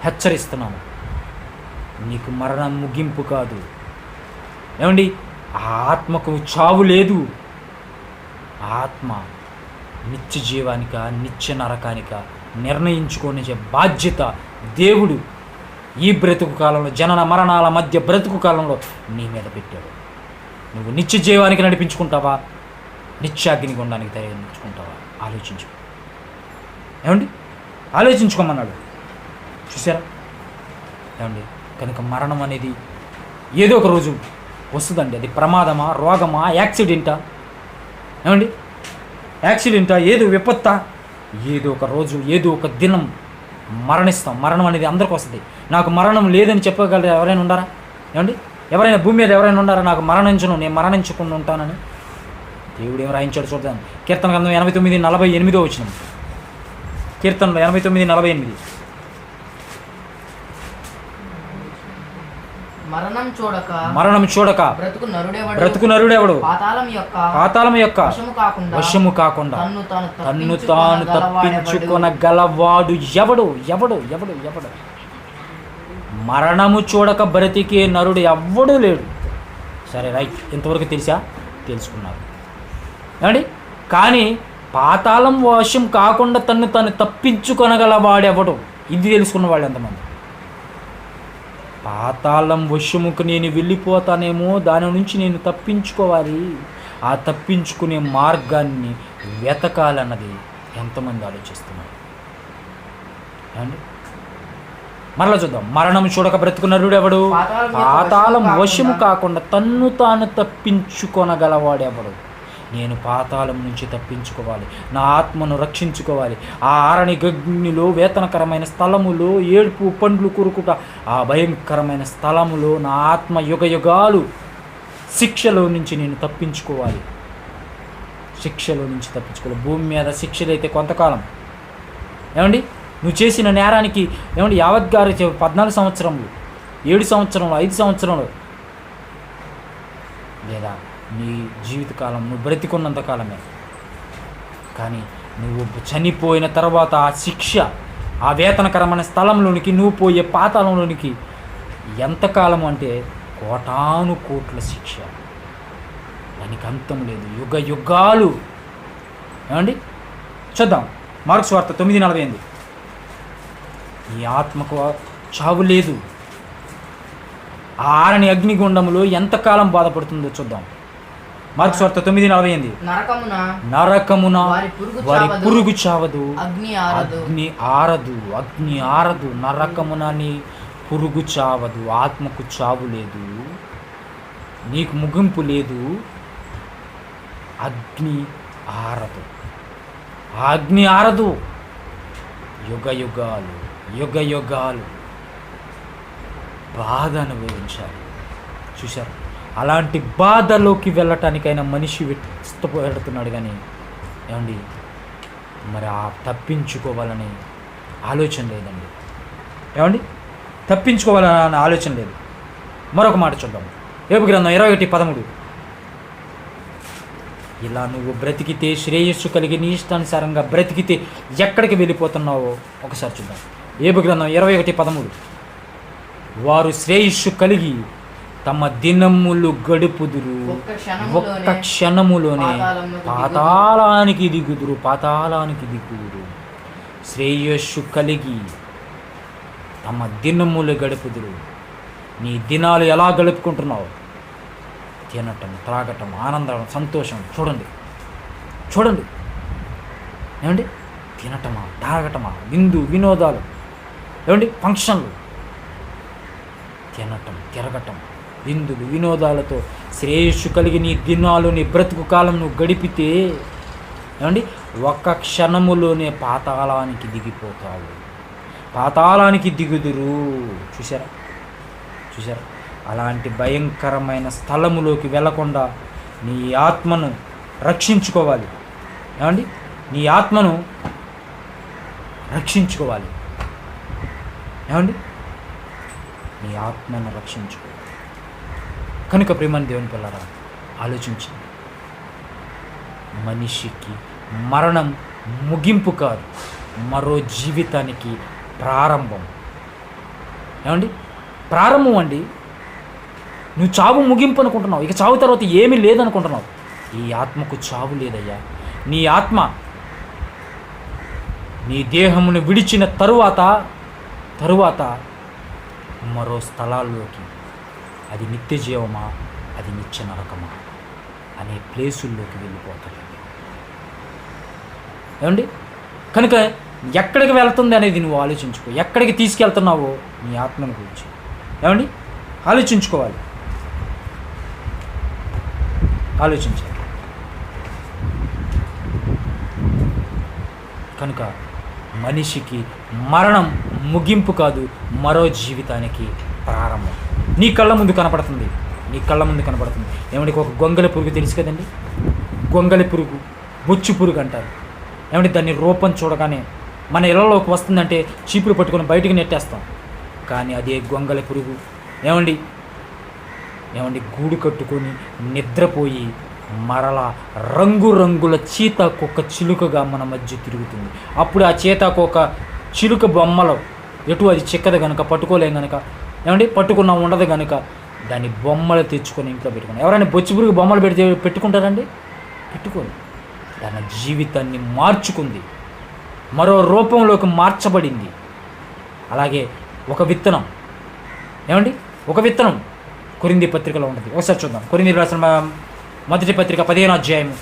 S1: హెచ్చరిస్తున్నాను, నీకు మరణం ముగింపు కాదు. ఏమండి, ఆత్మకు చావు లేదు. ఆత్మ నిత్య జీవానిక, నిత్య నరకానిక నిర్ణయించుకునే బాధ్యత దేవుడు ఈ బ్రతుకు కాలంలో, జనన మరణాల మధ్య బ్రతుకు కాలంలో నీ మీద పెట్టాడు. నువ్వు నిత్య జీవానికి నడిపించుకుంటావా, నిత్యాగ్ని గుండానికి తయారించుకుంటావా? ఆలోచించు. ఏమండి, ఆలోచించుకోమన్నాడు. చూసారా? ఏమండి, కనుక మరణం అనేది ఏదో ఒక రోజు వస్తుందండి. అది ప్రమాదమా, రోగమా, యాక్సిడెంటా? ఏమండి, యాక్సిడెంటా, ఏదో విపత్తా? ఏదో ఒక రోజు, ఏదో ఒక దినం మరణిస్తాం. మరణం అనేది అందరికీ వస్తుంది. నాకు మరణం లేదని చెప్పగలరు ఎవరైనా ఉన్నారా? ఏమండి, ఎవరైనా భూమి మీద ఎవరైనా ఉన్నారా నాకు మరణించను, నేను మరణించకుండా ఉంటానని? దేవుడు ఏం రాయించాడు చూద్దాం. కీర్తన గ్రంథం 89:48 వచనం. కీర్తనలో 89:48. మరణం చూడక బ్రతుకు నరుడెవడు? పాతాళం యొక్క వశము కాకుండా తన్ను తాను తప్పించుకొనగలవాడు ఎవడు? మరణము చూడక బ్రతికే నరుడు ఎవ్వడూ లేడు. సరే, రైట్. ఇంతవరకు తెలుసుకున్నారు. ఏమండి, కానీ పాతాళం వశం కాకుండా తన్ను తాను తప్పించుకొనగలవాడెవడు? ఇది తెలుసుకున్న వాళ్ళు ఎంతమంది? పాతాళం వశముకు నేను వెళ్ళిపోతానేమో, దాని నుంచి నేను తప్పించుకోవాలి, ఆ తప్పించుకునే మార్గాన్ని వెతకాలన్నది ఎంతమంది ఆలోచిస్తున్నారు? అండి, మరలా చూద్దాం. మరణం చూడక బ్రతుకు నరుడు ఎవడు? పాతాళం వశము కాకుండా తన్ను తాను తప్పించుకొనగలవాడెవడు? నేను పాతాళం నుంచి తప్పించుకోవాలి, నా ఆత్మను రక్షించుకోవాలి. ఆ ఆరని అగ్నిలో, వేతనకరమైన స్థలములో, ఏడుపు పండ్లు కొరుకుట, ఆ భయంకరమైన స్థలములో నా ఆత్మ యుగాలు శిక్షలో నుంచి నేను తప్పించుకోవాలి. భూమి మీద శిక్షలైతే కొంతకాలం. ఏమండి, నువ్వు చేసిన నేరానికి ఏమండి యావత్గారు 14 సంవత్సరములు, 7 సంవత్సరంలో, 5 సంవత్సరంలో, లేదా నీ జీవితకాలం నువ్వు బ్రతికున్నంత కాలమే. కానీ నువ్వు చనిపోయిన తర్వాత ఆ శిక్ష, ఆ వేతనకరమైన స్థలంలోనికి, నువ్వు పోయే పాతాళంలోనికి ఎంతకాలం అంటే కోటాను కోట్ల శిక్ష. దానికి అంతం లేదు, యుగాలు. ఏమండి, చూద్దాం. మార్క్స్ వార్త 9:48. ఈ ఆత్మకు చావు లేదు. ఆ ఆరని అగ్నిగుండములో ఎంతకాలం బాధపడుతుందో చూద్దాం. మార్క్స్ వార్త 9:48. నరకమున వారి పురుగు చావదు, అగ్ని ఆరదు. నరకమునని పురుగు చావదు. ఆత్మకు చావు లేదు, నీకు ముగింపు లేదు. అగ్ని ఆరదు. అగ్ని ఆరదు. యుగ యుగాలు బాధ అనుభవించాలి. చూశారు? అలాంటి బాధలోకి వెళ్ళటానికైనా మనిషి ఇష్టపడుతున్నాడు. కానీ ఏమండి, మరి ఆ తప్పించుకోవాలని ఆలోచన లేదండి. ఏమండి, తప్పించుకోవాలనే ఆలోచన లేదు. మరొక మాట చూద్దాం. యోబు గ్రంథం 21:13. ఇలా నువ్వు బ్రతికితే, శ్రేయస్సు కలిగి నీ ఇష్టానుసారంగా బ్రతికితే ఎక్కడికి వెళ్ళిపోతున్నావో ఒకసారి చూద్దాం. యోబు గ్రంథం 21:13. వారు శ్రేయస్సు కలిగి తమ దినములు గడుపుదురు, ఒక్క క్షణములోనే పాతాళానికి దిగుదురు. శ్రేయస్సు కలిగి తమ దినములు గడుపుదురు. నీ దినాలు ఎలా గడుపుకుంటున్నావు? తినటం, త్రాగటం, ఆనందం, సంతోషం. చూడండి ఏమండి, తినటమా, తాగటమా, వినోదాలు, ఏమండి, ఫంక్షన్లు, తినటం, తిరగటం, విందులు, వినోదాలతో శ్రేయస్సు కలిగి నీ దినాలు, నీ బ్రతుకు కాలం నువ్వు గడిపితే ఏమండి, ఒక్క క్షణములోనే పాతాళానికి దిగిపోతావు. పాతాళానికి దిగుదురు. చూసారా? అలాంటి భయంకరమైన స్థలములోకి వెళ్ళకుండా నీ ఆత్మను రక్షించుకోవాలి. ఏమండి, నీ ఆత్మను రక్షించుకోవాలి. ఏమండి, నీ ఆత్మను రక్షించుకోవాలి. కనుక ప్రియమైన దేవుని పిల్లరా, ఆలోచించండి. మనిషికి మరణం ముగింపు కాదు, మరో జీవితానికి ప్రారంభం. ఏమండి, ప్రారంభం అండి. నువ్వు చావు ముగింపు అనుకుంటున్నావు, ఇక చావు తర్వాత ఏమీ లేదనుకుంటున్నావు. ఈ ఆత్మకు చావు లేదయ్యా. నీ ఆత్మ నీ దేహమును విడిచిన తరువాత మరో స్థలాల్లోకి, అది నిత్య జీవమా, అది నిత్య నరకమా అనే ప్లేసుల్లోకి వెళ్ళిపోతాడు. ఏమండి, కనుక ఎక్కడికి వెళ్తుంది అనేది నువ్వు ఆలోచించుకో. ఎక్కడికి తీసుకెళ్తున్నావో నీ ఆత్మను గురించి ఏమండి ఆలోచించుకోవాలి. ఆలోచించాలి. కనుక మనిషికి మరణం ముగింపు కాదు, మరో జీవితానికి ప్రారంభం. నీ కళ్ళ ముందు కనపడుతుంది. ఏమంటే ఒక గొంగళి పురుగు తెలుసు కదండి. గొంగళి పురుగు, బొచ్చు పురుగు అంటారు. ఏమంటే దాన్ని రూపం చూడగానే మన ఇళ్లలోకి వస్తుందంటే చీపులు పట్టుకొని బయటికి నెట్టేస్తాం. కానీ అదే గొంగళి పురుగు ఏమండి గూడు కట్టుకొని నిద్రపోయి మరలా రంగురంగుల చీతాకొక చిలుకగా మన మధ్య తిరుగుతుంది. అప్పుడు ఆ చీతాకొక చిలుక బొమ్మలో ఎటు అది చిక్కదు కనుక పట్టుకోలేం కనుక ఏమండి పట్టుకున్నా ఉండదు కనుక దాని బొమ్మలు తెచ్చుకొని ఇంట్లో పెట్టుకుని, ఎవరైనా బొచ్చు పురుగు బొమ్మలు పెట్టుకుంటారండి? పెట్టుకొని తన జీవితాన్ని మార్చుకుంది, మరో రూపంలోకి మార్చబడింది. అలాగే ఒక విత్తనం కొరింథీ పత్రికలో ఉంటుంది. ఒకసారి చూద్దాం. కొరింథీ రాసిన మొదటి పత్రిక 15వ అధ్యాయము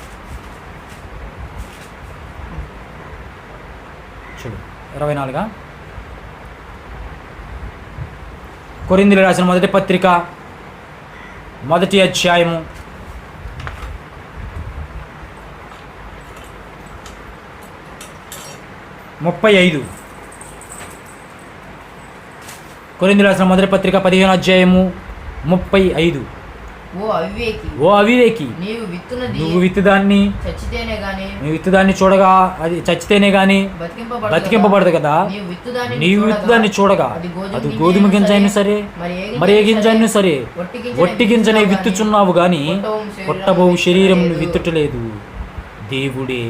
S1: చూడు 24. కొరింథీయులకు రాసిన మొదటి పత్రిక 1వ అధ్యాయము 35. కొరింథీయులకు రాసిన మొదటి పత్రిక 15వ అధ్యాయము 35. ఓ అవివేకి, నువ్వు విత్తుదాన్ని చూడగా అది చచ్చితేనే గాని బతికింపబడదు కదా. నీవు విత్తుదాన్ని చూడగా అది గోధుమ గింజ అయినా సరే మరి ఏ గింజ అయినా సరే ఒట్టి గింజనే విత్తుచున్నావు గాని పుట్టబోవు శరీరం విత్తుటలేదు. దేవుడే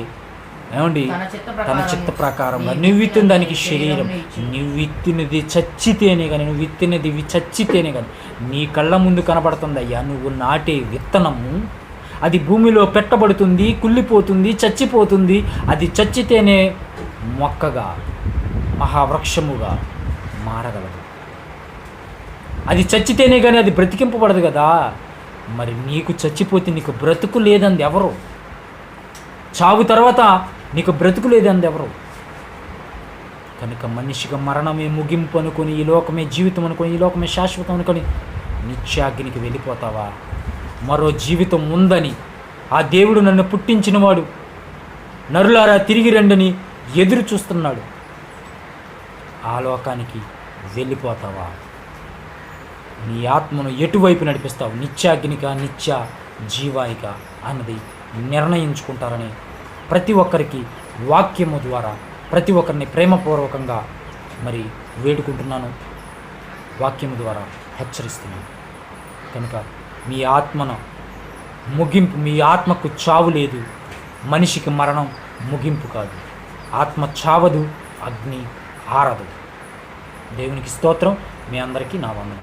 S1: ఏమండి తన చిత్త ప్రకారంగా నువ్వు విత్తిన దానికి శరీరం, నువ్వు విత్తినది చచ్చితేనే కానీ నీ కళ్ళ ముందు కనపడుతుంది అయ్యా. నువ్వు నాటే విత్తనము అది భూమిలో పెట్టబడుతుంది, కుళ్ళిపోతుంది, చచ్చిపోతుంది. అది చచ్చితేనే మొక్కగా మహావృక్షముగా మారగలదు. అది చచ్చితేనే కానీ అది బ్రతికింపబడదు కదా. మరి నీకు చచ్చిపోతే నీకు బ్రతుకు లేదంది ఎవరు? చావు తర్వాత నీకు బ్రతుకు లేదంది ఎవరు? కనుక మనిషిగా మరణమే ముగింపు అనుకొని, ఈ లోకమే జీవితం అనుకొని, ఈ లోకమే శాశ్వతం అనుకొని నిత్యాగ్నికి వెళ్ళిపోతావా? మరో జీవితం ఉందని ఆ దేవుడు నన్ను పుట్టించినవాడు నరులారా తిరిగి రండని ఎదురు చూస్తున్నాడు. ఆ లోకానికి వెళ్ళిపోతావా? నీ ఆత్మను ఎటువైపు నడిపిస్తావు? నిత్యాగ్నిక, నిత్య జీవాయిక అన్నది నిర్ణయించుకుంటారని ప్రతి ఒక్కరికి వాక్యము ద్వారా ప్రతి ఒక్కరిని ప్రేమపూర్వకంగా మరి వేడుకుంటున్నాను, వాక్యము ద్వారా హెచ్చరిస్తున్నాను. కనుక మీ ఆత్మను ముగింపు, మీ ఆత్మకు చావు లేదు. మనిషికి మరణం ముగింపు కాదు. ఆత్మ చావదు, అగ్ని ఆరదు. దేవునికి స్తోత్రం. మీ అందరికీ నా వందనం.